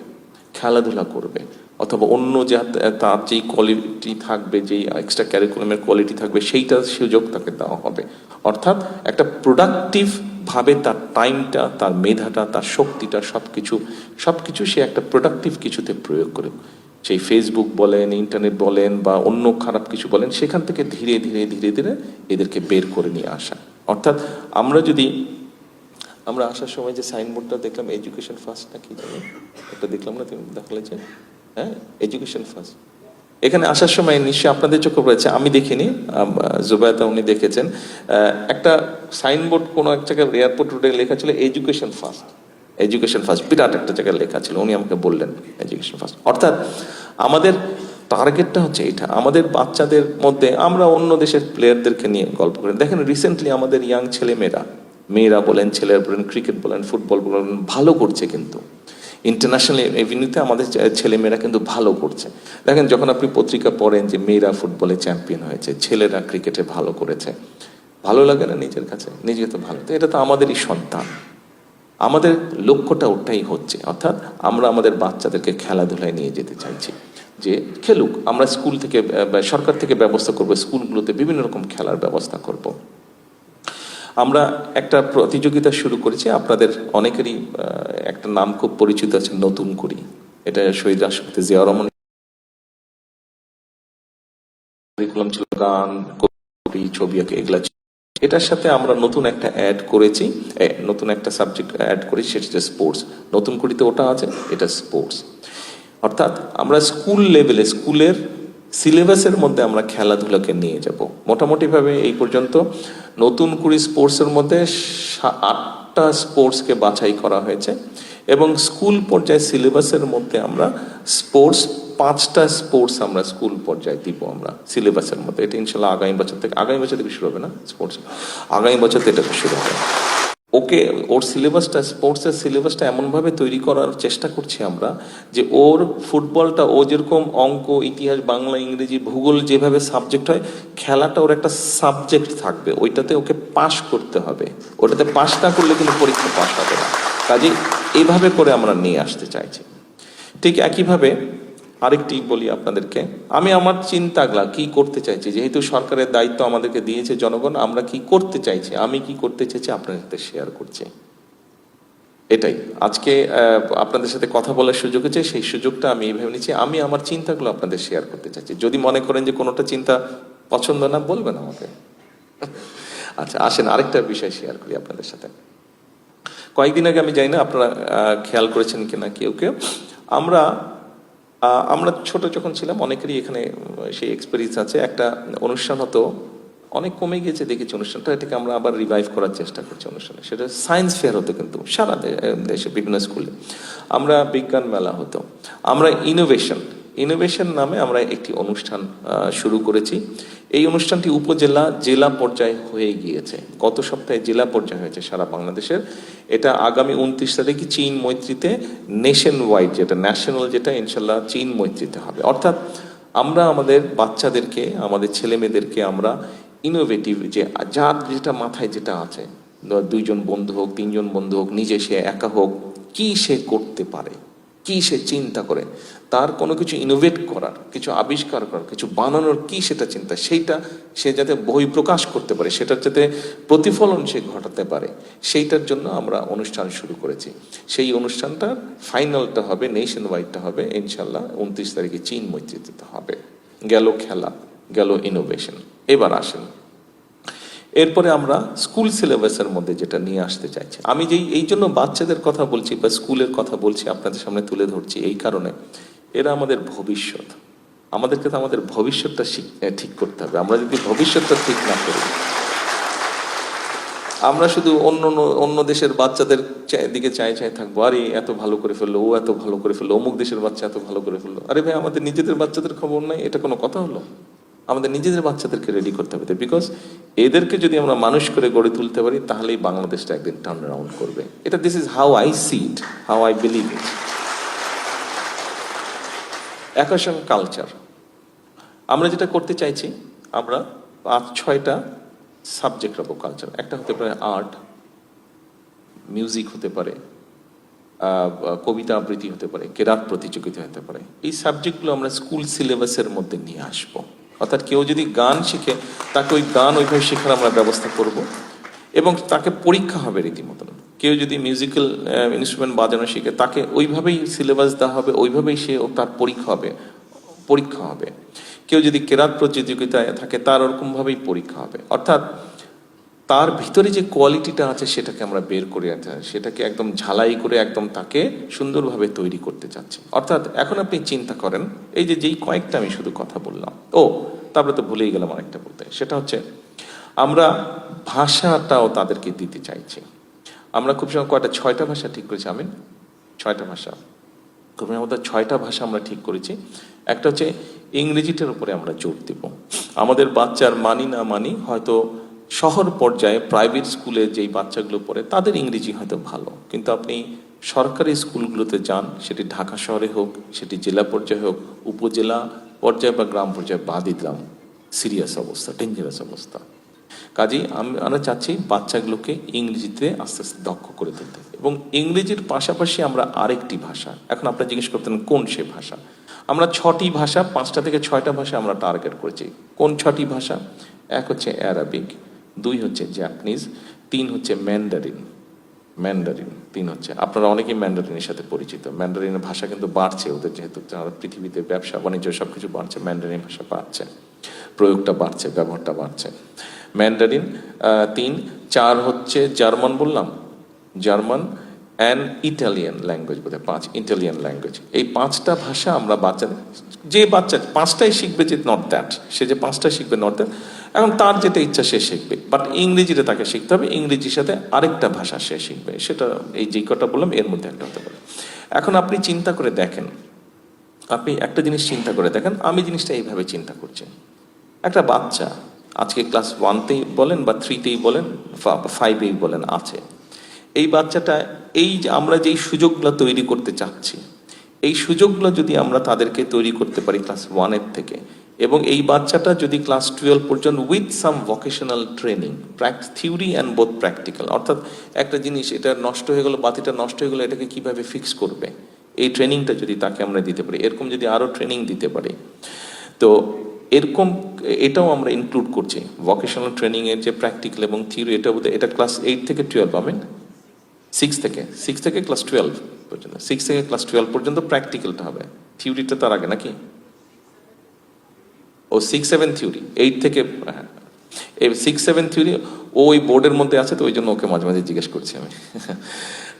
খেলাধুলা করবে, অথবা অন্য যে তার যেই কোয়ালিটি থাকবে, যেই এক্সট্রা ক্যারিকুলামের কোয়ালিটি থাকবে, সেইটার সুযোগ তাকে দেওয়া হবে। অর্থাৎ একটা প্রোডাক্টিভ ভাবে তার টাইমটা, তার মেধাটা, তার শক্তিটা, সবকিছু সে একটা প্রোডাক্টিভ কিছুতে প্রয়োগ করে। সেই ফেসবুক বলেন, ইন্টারনেট বলেন, বা অন্য খারাপ কিছু বলেন, সেখান থেকে ধীরে ধীরে ধীরে ধীরে এদেরকে বের করে নিয়ে আসা। অর্থাৎ আমরা আসার সময় যে সাইনবোর্ডটা দেখলাম, এডুকেশন ফার্স্ট না কি জানি একটা দেখলাম না, তুমি দেখালে যে, হ্যাঁ, এডুকেশন ফার্স্ট, এখানে আসার সময় নিশ্চয়ই আপনাদের চোখে পড়েছে, আমি দেখিনি, জুবায়েদা উনি দেখেছেন, একটা সাইনবোর্ড কোনো এক জায়গায় এয়ারপোর্ট রোডে লেখা ছিল এডুকেশন ফার্স্ট, এডুকেশন ফার্স্ট, বিরাট একটা জায়গায় লেখা ছিল, উনি আমাকে বললেন এডুকেশন ফার্স্ট। অর্থাৎ আমাদের টার্গেটটা হচ্ছে এটা। আমাদের বাচ্চাদের মধ্যে, আমরা অন্য দেশের প্লেয়ারদেরকে নিয়ে গল্প করি, দেখেন রিসেন্টলি আমাদের ইয়াং মেয়েরা বলেন, ছেলেরা বলেন, ক্রিকেট বলেন, ফুটবল বলেন, ভালো করছে, কিন্তু ইন্টারন্যাশনাল এভিনিউতে আমাদের ছেলেমেয়েরা কিন্তু ভালো করছে। দেখেন যখন আপনি পত্রিকা পড়েন যে মেয়েরা ফুটবলে চ্যাম্পিয়ন হয়েছে, ছেলেরা ক্রিকেটে ভালো করেছে, ভালো লাগে না নিজের কাছে? নিজে তো ভালো, তো এটা তো আমাদেরই সন্তান। আমাদের লক্ষ্যটা ওটাই হচ্ছে, অর্থাৎ আমরা আমাদের বাচ্চাদেরকে খেলাধুলায় নিয়ে যেতে চাইছি, যে খেলুক। আমরা স্কুল থেকে, সরকার থেকে ব্যবস্থা করবো, স্কুলগুলোতে বিভিন্ন রকম খেলার ব্যবস্থা করব। আমরা একটা প্রতিযোগিতা শুরু করেছি, আপনাদের অনেকেরই একটা নাম খুব পরিচিত আছে, নতুন করি। এটা শহীদ রাষ্ট্রপতি জিয়াউর রহমান কারিকুলাম ছিল, গান, কবি, ছবি আঁকা, এগুলা। এটার সাথে আমরা নতুন একটা অ্যাড করেছি, নতুন একটা সাবজেক্ট অ্যাড করেছি, সেটা হচ্ছে স্পোর্টস। নতুন করিতে ওটা আছে, এটা স্পোর্টস। অর্থাৎ আমরা স্কুল লেভেলে, স্কুলের সিলেবাসের মধ্যে আমরা খেলাধুলাকে নিয়ে যাব। মোটামুটিভাবে এই পর্যন্ত নতুন কুড়ি স্পোর্টসের মধ্যে 8টা স্পোর্টসকে বাছাই করা হয়েছে, এবং স্কুল পর্যায়ে সিলেবাসের মধ্যে আমরা স্পোর্টস 5টা স্পোর্টস আমরা স্কুল পর্যায়ে দিব আমরা সিলেবাসের মধ্যে। এটা ইনশাল্লাহ আগামী বছর থেকে শুরু হবে না স্পোর্টস, আগামী বছর থেকে এটা শুরু হবে। ওকে, ওর সিলেবাসটা, স্পোর্টসের সিলেবাসটা এমনভাবে তৈরি করার চেষ্টা করছি আমরা যে ওর ফুটবলটা, ও যেরকম অঙ্ক, ইতিহাস, বাংলা, ইংরেজি, ভূগোল যেভাবে সাবজেক্ট হয়, খেলাটা ওর একটা সাবজেক্ট থাকবে, ওইটাতে ওকে পাশ করতে হবে। ওটাতে পাশ না করলে কিন্তু পরীক্ষা পাশ হবে না। কাজে এইভাবে করে আমরা নিয়ে আসতে চাইছি। ঠিক একইভাবে আরেকটি বলি আপনাদেরকে, আমি আমার চিন্তাগুলা কি করতে চাইছি, যেহেতু সরকারের দায়িত্ব আমাদেরকে দিয়েছে জনগণ, আমরা কি করতে চাইছি, আমি কি করতে চাইছি আপনাদের সাথে শেয়ার করছি। এটাই আজকে আপনাদের সাথে কথা বলার সুযোগ হচ্ছে, সেই সুযোগটা আমি এইভাবে নিচ্ছি। আমি আমার চিন্তাগুলো আপনাদের শেয়ার করতে চাইছি। যদি মনে করেন যে কোনোটা চিন্তা পছন্দ না, বলবেন আমাকে। আচ্ছা, আসেন আরেকটা বিষয় শেয়ার করি আপনাদের সাথে। কয়েকদিন আগে, আমি জানি না আপনারা খেয়াল করেছেন কিনা কেউ কেউ, আমরা ছোট যখন ছিলাম, অনেকেরই এখানে সেই এক্সপেরিয়েন্স আছে, একটা অনুষ্ঠান হতো, অনেক কমে গিয়েছে দেখেছি অনুষ্ঠানটা, এটাকে আমরা আবার রিভাইভ করার চেষ্টা করছি অনুষ্ঠানে। সেটা সায়েন্স ফেয়ার হতো, কিন্তু সারা দেশে বিভিন্ন স্কুলে আমরা বিজ্ঞান মেলা হতো। আমরা ইনোভেশন নামে আমরা একটি অনুষ্ঠান শুরু করেছি। এই অনুষ্ঠানটি উপজেলা, জেলা পর্যায়ে হয়ে গিয়েছে। গত সপ্তাহে জেলা পর্যায়ে হয়েছে সারা বাংলাদেশের। এটা আগামী 29 তারিখে চীন মৈত্রীতে নেশন ওয়াইড, যেটা ন্যাশনাল, যেটা ইনশাল্লাহ চীন মৈত্রীতে হবে। অর্থাৎ আমরা আমাদের বাচ্চাদেরকে, আমাদের ছেলে মেয়েদেরকে আমরা ইনোভেটিভ, যে যার যেটা মাথায় যেটা আছে, 2জন বন্ধু হোক, 3জন বন্ধু হোক, নিজে সে একা হোক, কি সে করতে পারে, কি সে চিন্তা করে, তার কোনো কিছু ইনোভেট করার, কিছু আবিষ্কার করার, কিছু বানানোর কি সেটা চিন্তা, সেইটা সে যাতে বহিঃপ্রকাশ করতে পারে, সেটার যাতে প্রতিফলন সে ঘটাতে পারে, সেইটার জন্য আমরা অনুষ্ঠান শুরু করেছি। সেই অনুষ্ঠানটার ফাইনালটা হবে, নেশন ওয়াইডটা হবে ইনশাল্লাহ 29 তারিখে চীন মৈত্রীতে হবে। গেল খেলা, গেল ইনোভেশন। এবার আসেন, এরপরে আমরা স্কুল সিলেবাসের মধ্যে যেটা নিয়ে আসতে চাইছি। আমি এই জন্য বাচ্চাদের কথা বলছি বা স্কুলের কথা বলছি, আপনাদের সামনে তুলে ধরছি এই কারণে, এরা আমাদের ভবিষ্যৎ। আমাদেরকে তো আমাদের ভবিষ্যৎটা ঠিক করতে হবে। আমরা যদি ভবিষ্যৎটা ঠিক না করি, আমরা শুধু অন্য দেশের বাচ্চাদের দিকে চাই থাকবো, আরে এত ভালো করে ফেললো, ও এত ভালো করে ফেললো, অমুক দেশের বাচ্চা এত ভালো করে ফেললো। আরে ভাই, আমাদের নিজেদের বাচ্চাদের খবর নাই, এটা কোনো কথা হলো? আমাদের নিজেদের বাচ্চাদেরকে রেডি করতে হবে, বিকজ এদেরকে যদি আমরা মানুষ করে গড়ে তুলতে পারি, তাহলেই বাংলাদেশটা একদিন টার্ন রাউন্ড করবে। এটা, this is how I see it, how I believe it. একই সঙ্গে কালচার, আমরা যেটা করতে চাইছি, আমরা 5-6টা সাবজেক্ট রাখবো কালচার। একটা হতে পারে আর্ট, মিউজিক হতে পারে, কবিতা আবৃত্তি হতে পারে, কেরাত প্রতিযোগিতা হতে পারে। এই সাবজেক্টগুলো আমরা স্কুল সিলেবাসের মধ্যে নিয়ে আসবো। অর্থাৎ কেউ যদি গান শিখে, তাকে ওই গান ওইভাবে শেখার আমরা ব্যবস্থা করব, এবং তাকে পরীক্ষা হবে রীতিমতন। কেউ যদি মিউজিক্যাল ইনস্ট্রুমেন্ট বাজানো শিখে, তাকে ওইভাবেই সিলেবাস দেওয়া হবে, ওইভাবেই তার পরীক্ষা হবে। কেউ যদি কেরাত প্রতিযোগিতায় থাকে, তার ওরকমভাবেই পরীক্ষা হবে। অর্থাৎ তার ভিতরে যে কোয়ালিটিটা আছে, সেটাকে আমরা বের করে আনতে, সেটাকে একদম ঝালাই করে একদম তাকে সুন্দরভাবে তৈরি করতে চাচ্ছি। অর্থাৎ এখন আপনি চিন্তা করেন, এই যেই কয়েকটা আমি শুধু কথা বললাম, তারপরে তো ভুলেই গেলাম আরেকটা বলতে, সেটা হচ্ছে আমরা ভাষাটাও তাদেরকে দিতে চাইছি। আমরা খুব সময় 6টা ভাষা ঠিক করেছি। 6টা ভাষা, খুব আমাদের 6টা ভাষা আমরা ঠিক করেছি। একটা হচ্ছে ইংরেজিটার উপরে আমরা জোর দেব। আমাদের বাচ্চার মানি না মানি, হয়তো শহর পর্যায়ে প্রাইভেট স্কুলে যেই বাচ্চাগুলো পড়ে, তাদের ইংরেজি হয়তো ভালো, কিন্তু আপনি সরকারি স্কুলগুলোতে যান, সেটি ঢাকা শহরে হোক, সেটি জেলা পর্যায়ে হোক, উপজেলা পর্যায়ে বা গ্রাম পর্যায়ে, বাদই দিলাম, সিরিয়াস অবস্থা, ডেঞ্জারাস অবস্থা। কাজেই আমরা চাচ্ছি বাচ্চাগুলোকে ইংরেজিতে আস্তে আস্তে দক্ষ করে তুলতে, এবং ইংরেজির পাশাপাশি আমরা আরেকটি ভাষা, এখন আপনারা জিজ্ঞেস করতেন কোন সে ভাষা, আমরা 6টি ভাষা, 5টা থেকে 6টা ভাষা আমরা টার্গেট করেছি। কোন 6টি ভাষা? 1 হচ্ছে অ্যারাবিক, 2 হচ্ছে জাপানিজ, 3 হচ্ছে ম্যান্ডারিন। 3 হচ্ছে, আপনারা অনেকেই ম্যান্ডারিনের সাথে পরিচিত। ম্যান্ডারিনের ভাষা কিন্তু বাড়ছে, ওদের যেহেতু পৃথিবীতে ব্যবসা বাণিজ্য সবকিছু বাড়ছে, ম্যান্ডারিন ভাষা বাড়ছে, প্রয়োগটা বাড়ছে, ব্যবহারটা বাড়ছে। ম্যান্ডারিন 3, 4 হচ্ছে জার্মান, বললাম জার্মান, অ্যান্ড ইটালিয়ান ল্যাঙ্গুয়েজ, বোধহয় 5 ইটালিয়ান ল্যাঙ্গুয়েজ। এই 5টা ভাষা আমরা যে বাচ্চা 5টাই শিখবে, যে নট দ্যাট, সে যে 5টা শিখবে নট দ্যাট, এখন তার যেটা ইচ্ছা সে শিখবে, বাট ইংরেজিটা তাকে শিখতে হবে, ইংরেজির সাথে আরেকটা ভাষা সে শিখবে, সেটা এই যে কটা বললাম এর মধ্যে একটা হতে পারে। এখন আপনি চিন্তা করে দেখেন, আপনি একটা জিনিস চিন্তা করে দেখেন, আমি জিনিসটা এইভাবে চিন্তা করছি। একটা বাচ্চা আজকে ক্লাস 1তেই বলেন বা 3তেই বলেন, 5এই বলেন আছে, এই বাচ্চাটা এই যে আমরা যেই সুযোগগুলো তৈরি করতে চাচ্ছি, এই সুযোগগুলো যদি আমরা তাদেরকে তৈরি করতে পারি ক্লাস 1-এর থেকে, এবং এই বাচ্চাটা যদি ক্লাস 12 পর্যন্ত with some vocational training, theory and both practical, অর্থাৎ একটা জিনিস এটা নষ্ট হয়ে গেল, বাতিটা নষ্ট হয়ে গেলো, এটাকে কিভাবে ফিক্স করবে, এই ট্রেনিংটা যদি তাকে আমরা দিতে পারি, এরকম যদি আরও ট্রেনিং দিতে পারি, তো এরকম এটাও আমরা ইনক্লুড করছি ভোকেশনাল ট্রেনিংয়ের যে প্র্যাকটিক্যাল এবং থিওরি, এটা বোধহয় এটা ক্লাস 8 থেকে 12 পাবেন, 6 থেকে ক্লাস 12 পর্যন্ত, 6 থেকে ক্লাস 12 পর্যন্ত প্র্যাকটিক্যালটা হবে, থিওরিটা তার আগে নাকি? ও 6-7 থিওরি, 8 থেকে, হ্যাঁ, এই 6-7 থিওরি ওই বোর্ডের মধ্যে আছে, তো ওই জন্য ওকে মাঝে মাঝে জিজ্ঞেস করছি আমি।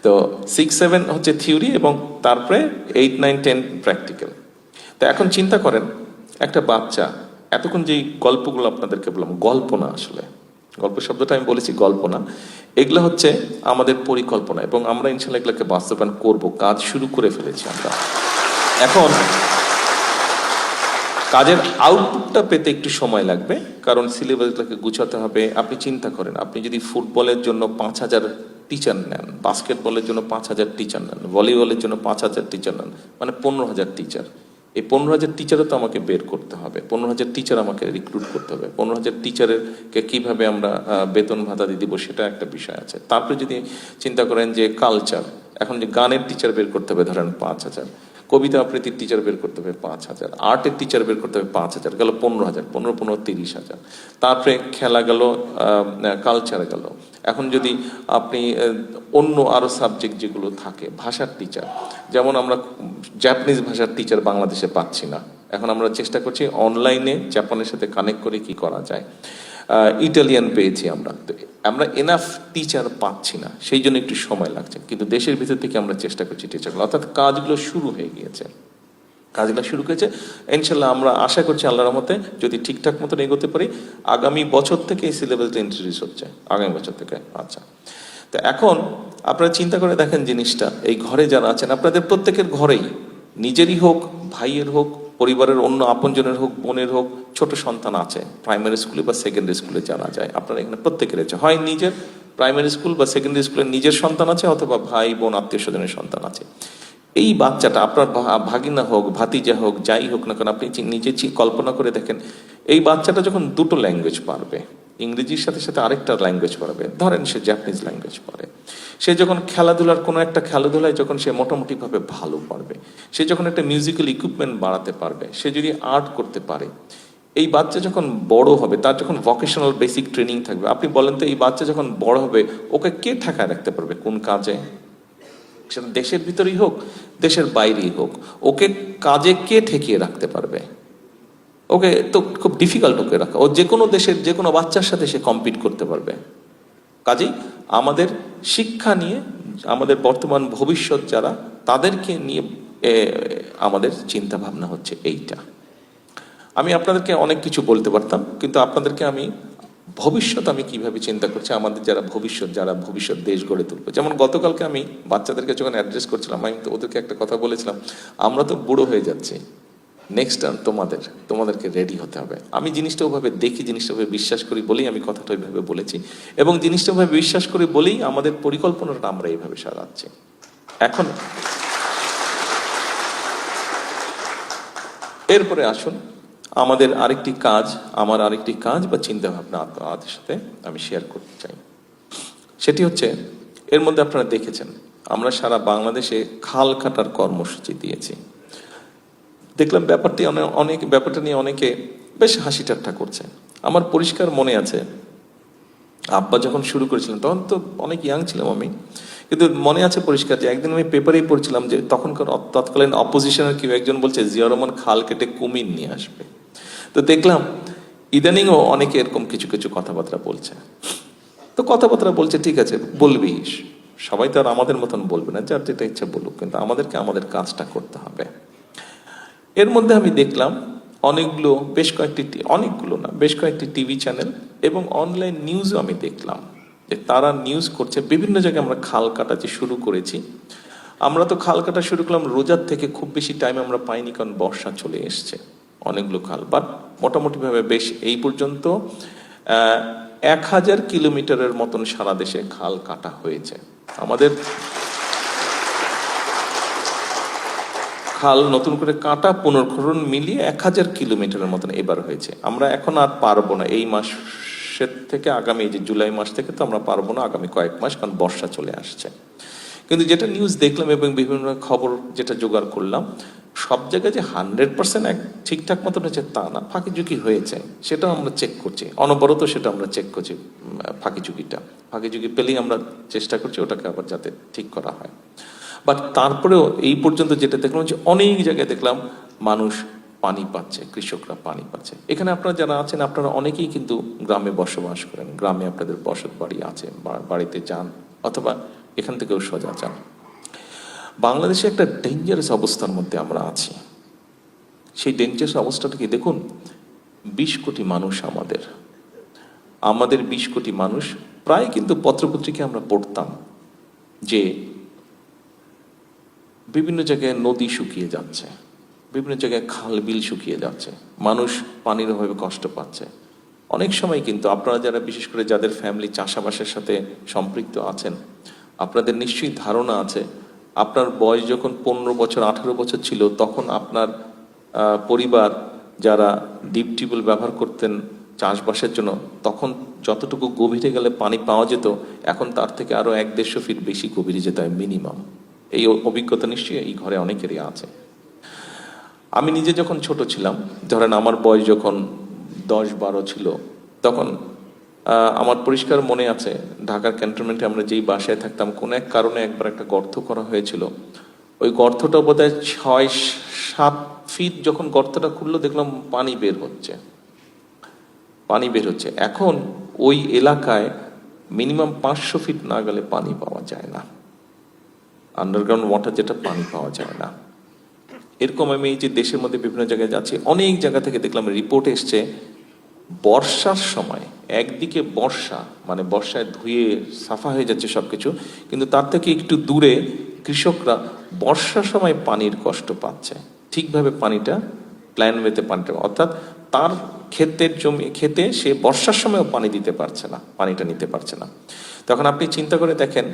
তো 6-7 হচ্ছে থিওরি, এবং তারপরে 8-9-10 প্র্যাকটিক্যাল। তো এখন চিন্তা করেন একটা বাচ্চা, এতক্ষণ যেই গল্পগুলো আপনাদেরকে বললাম, গল্প না আসলে, গল্প শব্দটা আমি বলেছি, গল্প না, এগুলো হচ্ছে আমাদের পরিকল্পনা, এবং আমরা ইনশাল্লাহ এগুলোকে বাস্তবায়ন করব, কাজ শুরু করে ফেলেছি আমরা। এখন কাজের আউটপুটটা পেতে একটু সময় লাগবে, কারণ সিলেবাসটাকে গুছাতে হবে। আপনি চিন্তা করেন, আপনি যদি ফুটবলের জন্য 5,000 টিচার নেন, বাস্কেটবলের জন্য 5,000 টিচার নেন, ভলিবলের জন্য 5,000 টিচার নেন, মানে 15,000 টিচার। এই 15,000 টিচারও তো আমাকে বের করতে হবে, 15,000 টিচার আমাকে রিক্রুট করতে হবে, 15,000 টিচারকে কিভাবে আমরা বেতন ভাতা দিয়ে দিব, সেটা একটা বিষয় আছে। তারপরে যদি চিন্তা করেন যে কালচার, এখন যে গানের টিচার বের করতে হবে ধরেন 5,000, কবিতা আবৃত্তির টিচার বের করতে হবে 5,000, আর্টের টিচার বের করতে হবে 5,000, গেল 15,000, 15 30,000। তারপরে খেলা গেল, কালচার গেল। এখন যদি আপনি অন্য আরো সাবজেক্ট যেগুলো থাকে, ভাষার টিচার, যেমন আমরা জাপানিজ ভাষার টিচার বাংলাদেশে পাচ্ছি না, এখন আমরা চেষ্টা করছি অনলাইনে জাপানের সাথে কানেক্ট করে কি করা যায়। ইটালিয়ান পেয়েছি আমরা, তো আমরা এনাফ টিচার পাচ্ছি না, সেই জন্য একটু সময় লাগছে, কিন্তু দেশের ভিতর থেকে আমরা চেষ্টা করছি টিচারগুলো, অর্থাৎ কাজগুলো শুরু হয়ে গিয়েছে, কাজগুলো শুরু করেছে। ইনশাল্লাহ আমরা আশা করছি আল্লাহর রহমতে যদি ঠিকঠাক মতন এগোতে পারি, আগামী বছর থেকে এই সিলেবাসটা ইন্ট্রোডিউস হচ্ছে, আগামী বছর থেকে। আচ্ছা, তো এখন আপনারা চিন্তা করে দেখেন জিনিসটা, এই ঘরে যারা আছেন, আপনাদের প্রত্যেকের ঘরেই, নিজেরই হোক, ভাইয়ের হোক, পরিবারের অন্য আপনজনের হোক, বোনের হোক, ছোট সন্তান আছে, প্রাইমারি স্কুলে বা সেকেন্ডারি স্কুলে যারা যায়, আপনারা এখানে প্রত্যেকের আছে, হয় নিজের প্রাইমারি স্কুল বা সেকেন্ডারি স্কুলের নিজের সন্তান আছে, অথবা ভাই বোন আত্মীয় স্বজনের সন্তান আছে। এই বাচ্চাটা আপনার ভাগিনা হোক, ভাতিজা হোক, যাই হোক না কেন, আপনি নিজে কল্পনা করে দেখেন, এই বাচ্চাটা যখন দুটো ল্যাঙ্গুয়েজ পারবে, ইংরেজির সাথে সাথে আরেকটা ল্যাঙ্গুয়েজ পারবে, ধরেন সে জাপানিজ ল্যাঙ্গুয়েজ পারে, সে যখন খেলাধুলার কোনো একটা খেলাধুলায় যখন সে মোটামুটিভাবে ভালো পারবে, সে যখন একটা মিউজিক্যাল ইকুইপমেন্ট বাড়াতে পারবে, সে যদি আর্ট করতে পারে, এই বাচ্চা যখন বড় হবে, তার যখন ভোকেশনাল বেসিক ট্রেনিং থাকবে, আপনি বলেন তো এই বাচ্চা যখন বড় হবে, ওকে কে ঠেকায় রাখতে পারবে কোন কাজে? সেটা দেশের ভিতরেই হোক, দেশের বাইরেই হোক, ওকে কাজে কে ঠেকিয়ে রাখতে পারবে? ওকে তো খুব ডিফিকাল্ট ওকে রাখা, ও যে কোনো দেশের যে কোনো বাচ্চার সাথে সে কম্পিট করতে পারবে। কাজেই আমাদের শিক্ষা নিয়ে, আমাদের বর্তমান ভবিষ্যৎ যারা, তাদেরকে নিয়ে আমাদের চিন্তা ভাবনা হচ্ছে এইটা। আমি আপনাদেরকে অনেক কিছু বলতে পারতাম, কিন্তু আপনাদেরকে আমি ভবিষ্যৎ আমি কিভাবে চিন্তা করছি, আমাদের যারা ভবিষ্যৎ দেশ গড়ে তুলবে। যেমন গতকালকে আমি বাচ্চাদেরকে যখন অ্যাড্রেস করছিলাম, আমি তো ওদেরকে একটা কথা বলেছিলাম, আমরা তো বুড়ো হয়ে যাচ্ছি, নেক্সট টার্ম তোমাদেরকে রেডি হতে হবে। আমি জিনিসটা ওভাবে দেখি, জিনিসটা ওভাবে বিশ্বাস করি বলেই আমি কথাটা ওইভাবে বলেছি, এবং জিনিসটা ওভাবে বিশ্বাস করি বলেই আমাদের পরিকল্পনাটা আমরা এইভাবে সাজাচ্ছি। এখন এরপরে আসুন, আমার আরেকটি কাজ বা চিন্তা ভাবনা আপনাদের সাথে আমি শেয়ার করতে চাই। সেটি হচ্ছে, এর মধ্যে আপনারা দেখেছেন আমরা সারা বাংলাদেশে খাল কাটার কর্মসূচি দিয়েছি। দেখলাম ব্যাপারটা নিয়ে অনেকে বেশ হাসি ঠাট্টা করছে। আমার পরিষ্কার মনে আছে, আব্বা যখন শুরু করেছিলেন তখন তো অনেক ইয়াং ছিলাম আমি, কিন্তু মনে আছে পরিষ্কার যে একদিন আমি পেপারেই পড়ছিলাম যে তৎকালীন অপোজিশনের কেউ একজন বলছে জিয়াউর রহমান খাল কেটে কুমির নিয়ে আসবে। তো দেখলাম ইদানিংও অনেকে এরকম কিছু কিছু কথাবার্তা বলছে। তো কথাবার্তা বলছে, ঠিক আছে, বলবি, সবাই তো আর আমাদের মতন বলবে না, যার যেটা ইচ্ছা বলুক, কিন্তু আমাদেরকে আমাদের কাজটা করতে হবে। এর মধ্যে আমি দেখলাম বেশ কয়েকটি টিভি চ্যানেল এবং অনলাইন নিউজও আমি দেখলাম যে তারা নিউজ করছে, বিভিন্ন জায়গায় আমরা খাল কাটা যে শুরু করেছি, আমরা তো খাল কাটা শুরু করলাম রোজার থেকে, খুব বেশি টাইম আমরা পাইনি কারণ বর্ষা চলে এসছে, অনেকগুলো খাল, বাট মোটামুটিভাবে বেশ এই পর্যন্ত 1000 কিলোমিটারের মতন সারা দেশে খাল কাটা হয়েছে। আমাদের খাল নতুন করে কাটা পুনর্খনন মিলিয়ে 1000 কিলোমিটারের মতন এবার হয়েছে। আমরা এখন আর পারবো না এই মাসের থেকে, আগামী যে জুলাই মাস থেকে তো আমরা পারবো না, আগামী কয়েক মাস, কারণ বর্ষা চলে আসছে। কিন্তু যেটা নিউজ দেখলাম এবং বিভিন্ন খবর যেটা জোগাড় করলাম, সব জায়গায় যে 100% ঠিকঠাক মতন হয়েছে তা না, ফাঁকি ঝুঁকি হয়েছে, সেটাও আমরা চেক করছি অনবরত, সেটা আমরা চেক করছি। ফাঁকি ঝুঁকি পেলেই আমরা চেষ্টা করছি ওটাকে আবার যাতে ঠিক করা হয়। বাট তারপরেও এই পর্যন্ত যেটা দেখলাম যে অনেক জায়গায় দেখলাম মানুষ পানি পাচ্ছে, কৃষকরা পানি পাচ্ছে। এখানে আপনারা যারা আছেন আপনারা অনেকেই কিন্তু গ্রামে বসবাস করেন, গ্রামে আপনাদের বসত বাড়ি আছে, বাড়িতে যান অথবা এখান থেকেও সোজা যান। বাংলাদেশে একটা ডেঞ্জারাস অবস্থার মধ্যে আমরা আছি। সেই ডেঞ্জারাস অবস্থাটা কি দেখুন, 20 কোটি মানুষ, আমাদের 20 কোটি মানুষ, প্রায় কিন্তু পত্রপত্রিকায় আমরা পড়তাম যে বিভিন্ন জায়গায় নদী শুকিয়ে যাচ্ছে, বিভিন্ন জায়গায় খাল বিল শুকিয়ে যাচ্ছে, মানুষ পানির অভাবে কষ্ট পাচ্ছে। অনেক সময় কিন্তু আপনারা যারা বিশেষ করে যাদের ফ্যামিলি চাষাবাসের সাথে সম্পৃক্ত আছেন, আপনাদের নিশ্চয়ই ধারণা আছে, আপনার বয়স যখন 15 বছর 18 বছর ছিল তখন আপনার পরিবার যারা ডিপ টিউবওয়েল ব্যবহার করতেন চাষবাসের জন্য, তখন যতটুকু গভীরে গেলে পানি পাওয়া যেত, এখন তার থেকে আরো 1-150 ফিট বেশি গভীরে যেতে হয় মিনিমাম। এই অভিজ্ঞতা নিশ্চয়ই এই ঘরে অনেকেরই আছে। আমি নিজে যখন ছোট ছিলাম, ধরেন আমার বয়স যখন 10-12 ছিল, তখন আমার পরিষ্কার মনে আছে ঢাকার ক্যান্টনমেন্টে আমরা যেই বাসায় থাকতাম, কোনো এক কারণে একবার একটা গর্ত করা হয়েছিল। ওই গর্তটা বোধহয় 6-7 ফিট, যখন গর্তটা খুললো দেখলাম পানি বের হচ্ছে। এখন ওই এলাকায় মিনিমাম 500 ফিট না গেলে পানি পাওয়া যায় না, আন্ডারগ্রাউন্ড ওয়াটার যেটা, পানি পাওয়া যায় না। এরকম আমি এই যে দেশের মধ্যে বিভিন্ন জায়গায় যাচ্ছি, অনেক জায়গা থেকে দেখলাম রিপোর্ট এসছে, বর্ষার সময় একদিকে বর্ষা মানে বর্ষায় ধুয়ে সাফা হয়ে যাচ্ছে সবকিছু, কিন্তু তার থেকে একটু দূরে কৃষকরা বর্ষার সময় পানির কষ্ট পাচ্ছে, ঠিকভাবে পানিটা প্ল্যান ওয়েতে পানিটা, অর্থাৎ তার খেতে সে বর্ষার সময়ও পানি দিতে পারছে না, পানিটা নিতে পারছে না। তখন আপনি চিন্তা করে দেখেন,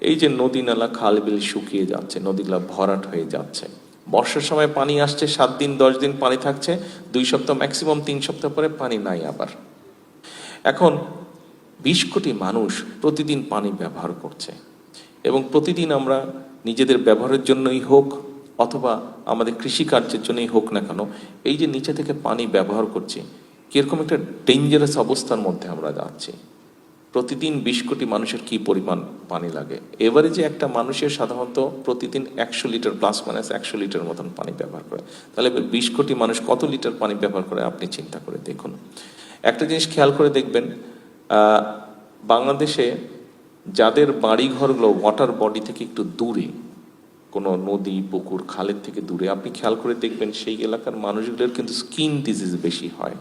এই যে নদী নালা খাল বিল শুকিয়ে যাচ্ছে, নদীগুলা ভরাট হয়ে যাচ্ছে, বর্ষার সময় পানি আসছে 7 দিন 10 দিন পানি থাকছে, 2 সপ্তাহ ম্যাক্সিমাম 3 সপ্তাহ পরে পানি নাই আবার। এখন 20 কোটি মানুষ প্রতিদিন পানি ব্যবহার করছে, এবং প্রতিদিন আমরা নিজেদের ব্যবহারের জন্যই হোক অথবা আমাদের কৃষিকার্যের জন্যই হোক না কেন, এই যে নিচে থেকে পানি ব্যবহার করছি, কিরকম একটা ডেঞ্জারাস অবস্থার মধ্যে আমরা যাচ্ছি। প্রতিদিন 20 কোটি মানুষের কি পরিমাণ পানি লাগে, এভারেজে একটা মানুষের সাধারণত প্রতিদিন 100 লিটার +- 100 লিটার মতন পানি ব্যবহার করে। তাহলে 20 কোটি মানুষ কত লিটার পানি ব্যবহার করে আপনি চিন্তা করে দেখুন। একটা জিনিস খেয়াল করে দেখবেন, বাংলাদেশে যাদের বাড়িঘরগুলো ওয়াটার বডি থেকে একটু দূরে, কোনো নদী পুকুর খালের থেকে দূরে, আপনি খেয়াল করে দেখবেন সেই এলাকার মানুষগুলোর কিন্তু স্কিন ডিজিজ বেশি হয়।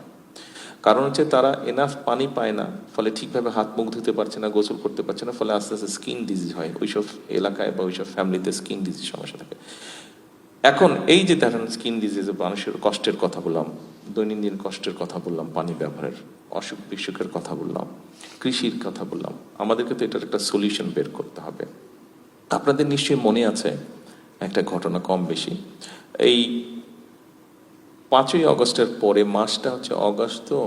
কারণ হচ্ছে তারা এনাফ পানি পায় না, ফলে ঠিকভাবে হাত মুখ ধুতে পারছে না, গোসল করতে পারছে না, ফলে আস্তে আস্তে স্কিন ডিজিজ হয় ওইসব এলাকায় বা ওইসব ফ্যামিলিতে স্কিন ডিজিজ সমস্যা থাকে। এখন এই যে দেখেন স্কিন ডিজিজে মানুষের কষ্টের কথা বললাম, দৈনন্দিন কষ্টের কথা বললাম, পানি ব্যবহারের অসুখ বিসুখের কথা বললাম, কৃষির কথা বললাম, আমাদেরকে তো এটার একটা সলিউশন বের করতে হবে। আপনাদের নিশ্চয়ই মনে আছে একটা ঘটনা কম বেশি, এই 5ই আগস্টের পরে মাসটা হচ্ছে অগস্ট, তো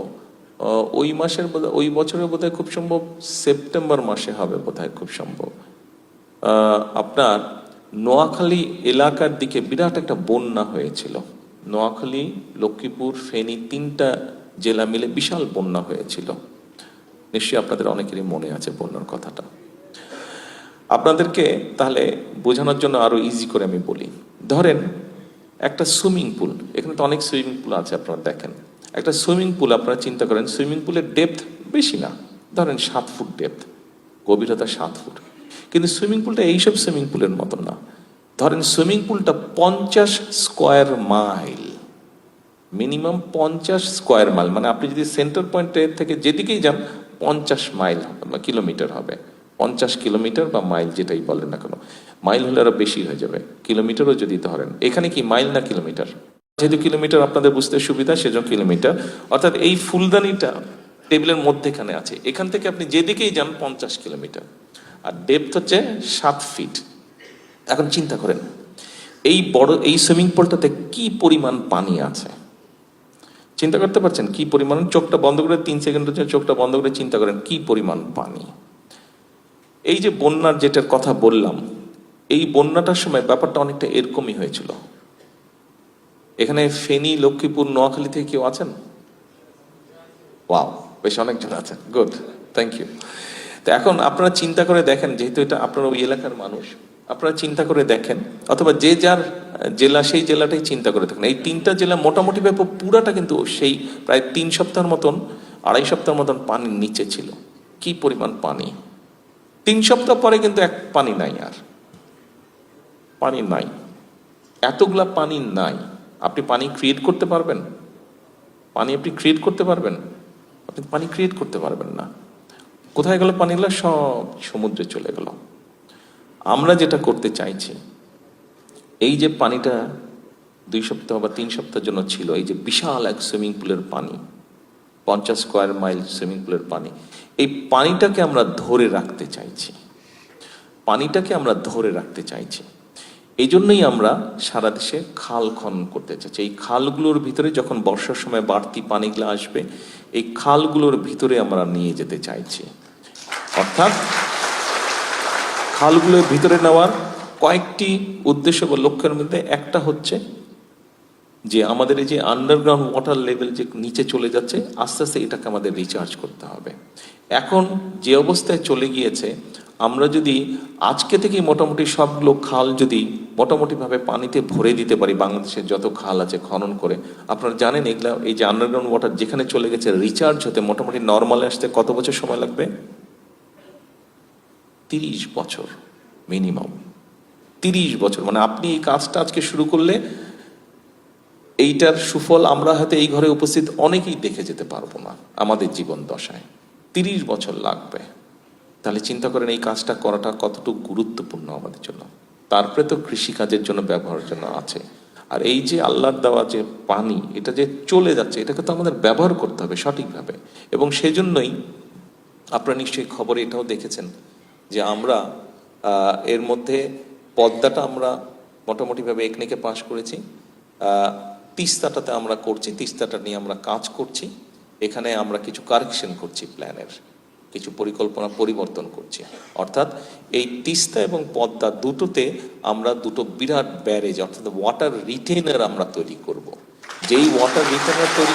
ওই মাসের ওই বছরের বোধহয় খুব সম্ভব সেপ্টেম্বর মাসে হবে বোধহয় খুব সম্ভব, আপনার নোয়াখালী এলাকার দিকে বিরাট একটা বন্যা হয়েছিল। নোয়াখালী, লক্ষ্মীপুর, ফেনী 3টা জেলা মিলে বিশাল বন্যা হয়েছিল। নিশ্চয়ই আপনাদের অনেকেরই মনে আছে বন্যার কথাটা। আপনাদেরকে তাহলে বোঝানোর জন্য আরো ইজি করে আমি বলি, ধরেন একটা সুইমিং পুল, এখানে তো অনেক সুইমিং পুল আছে, আপনারা দেখেন একটা সুইমিং পুল, আপনারা চিন্তা করেন সুইমিং পুলের ডেপথ বেশি না, ধরেন 7 ফুট ডেপথ, গভীরতা 7 ফুট, কিন্তু সুইমিং পুলটা এইসব সুইমিং পুলের মতন না। ধরেন সুইমিং পুলটা 50 square mile, minimum 50 square mile, মানে আপনি যদি সেন্টার পয়েন্ট থেকে যেদিকেই যান 50 মাইল কিলোমিটার হবে, 50 কিলোমিটার বা মাইল যেটাই বলেন না কেন, মাইল হলে আরো বেশি হয়ে যাবে, কিলোমিটারও যদি ধরেন, এখানে কি মাইল না কিলোমিটার, যেহেতু কিলোমিটার আপনাদের বুঝতে সুবিধা সেজন্য কিলোমিটার, অর্থাৎ এই ফুলদানিটা টেবিলের মধ্যেখানে আছে, এখান থেকে আপনি যেদিকেই যান 50 কিলোমিটার, আর ডেপথ হচ্ছে 7 ফিট। এখন চিন্তা করেন এই বড় এই সুইমিং পুলটাতে কি পরিমাণ পানি আছে, চিন্তা করতে পারছেন কি পরিমাণ? চোখটা বন্ধ করে 3 সেকেন্ডের জন্য চোখটা বন্ধ করে চিন্তা করেন কি পরিমাণ পানি। এই যে বন্যার যেটার কথা বললাম, এই বন্যাটার সময় ব্যাপারটা অনেকটা এরকমই হয়েছিল। এখানে ফেনী, লক্ষ্মীপুর, নোয়াখালী থেকে কেউ আছেন? ওয়াও, বেশ অনেকজন আছেন, গুড, থ্যাংক ইউ। তো এখন আপনারা চিন্তা করে দেখেন, যেহেতু এটা আপনারা ওই এলাকার মানুষ, আপনারা চিন্তা করে দেখেন, অথবা যে যার জেলা সেই জেলাটাই চিন্তা করে দেখেন, এই 3টা জেলা মোটামুটি ব্যাপক পুরাটা কিন্তু সেই প্রায় 3 সপ্তাহের মতন, 2.5 সপ্তাহের মতন পানির নিচে ছিল। কি পরিমাণ পানি! 3 সপ্তাহ পরে কিন্তু এক পানি নাই, আর পানি নাই, এতগুলা পানি নাই। আপনি পানি ক্রিয়েট করতে পারবেন? পানি আপনি ক্রিয়েট করতে পারবেন? আপনি পানি ক্রিয়েট করতে পারবেন না। কোথায় গেল পানিগুলো? সব সমুদ্রে চলে গেল। আমরা যেটা করতে চাইছি, এই যে পানিটা 2 সপ্তাহ বা 3 সপ্তাহের জন্য ছিল, এই যে বিশাল এক সুইমিং পুলের পানি, 50 স্কোয়ার মাইল সুইমিং পুলের পানি, এই পানিটাকে আমরা ধরে রাখতে চাইছি, পানিটাকে আমরা ধরে রাখতে চাইছি। এই জন্যই আমরা সারা দেশে খাল খনন করতে চাইছি। এই খালগুলোর ভিতরে যখন বর্ষার সময় বাড়তি পানিগুলো আসবে, এই খালগুলোর ভিতরে আমরা নিয়ে যেতে চাইছি। অর্থাৎ খালগুলোর ভিতরে নেওয়ার কয়েকটি উদ্দেশ্য বা লক্ষ্যের মধ্যে একটা হচ্ছে যে আমাদের এই যে আন্ডারগ্রাউন্ড ওয়াটার লেভেল যে নিচে চলে যাচ্ছে, আস্তে আস্তে এটাকে আমাদের রিচার্জ করতে হবে। এখন যে অবস্থায় চলে গিয়েছে, আমরা যদি আজকে থেকে মোটামুটি সবগুলো খাল যদি মোটামুটিভাবে পানিতে ভরে দিতে পারি, বাংলাদেশের যত খাল আছে খনন করে, আপনারা জানেন এগুলা এই যে আন্ডারগ্রাউন্ড ওয়াটার যেখানে চলে গেছে, রিচার্জ হতে মোটামুটি নর্মালে আসতে কত বছর সময় লাগবে? 30 বছর মিনিমাম, 30 বছর। মানে আপনি এই কাজটা আজকে শুরু করলে এইটার সুফল আমরা হয়তো এই ঘরে উপস্থিত অনেকেই দেখে যেতে পারবো না আমাদের জীবন দশায়, 30 বছর লাগবে। তাহলে চিন্তা করেন এই কাজটা করাটা কতটুকু গুরুত্বপূর্ণ আমাদের জন্য। তারপরে তো কৃষিকাজের জন্য ব্যবহারের জন্য আছে। আর এই যে আল্লাহর দেওয়া যে পানি, এটা যে চলে যাচ্ছে, এটাকে তো আমাদের ব্যবহার করতে হবে সঠিকভাবে। এবং সেজন্যই আপনারা নিশ্চয়ই খবরে এটাও দেখেছেন যে আমরা এর মধ্যে পদ্মাটা আমরা মোটামুটিভাবে একনেকে পাশ করেছি, তিস্তাটাতে আমরা করছি, তিস্তাটা নিয়ে আমরা কাজ করছি, এখানে আমরা কিছু কারেকশন করছি, প্ল্যানের কিছু পরিকল্পনা পরিবর্তন করছি। অর্থাৎ এই তিস্তা এবং পদ্মা দুটোতে আমরা দুটো বিরাট ব্যারেজ অর্থাৎ ওয়াটার রিটেনার আমরা তৈরি করব। যেই ওয়াটার রিটেনার তৈরি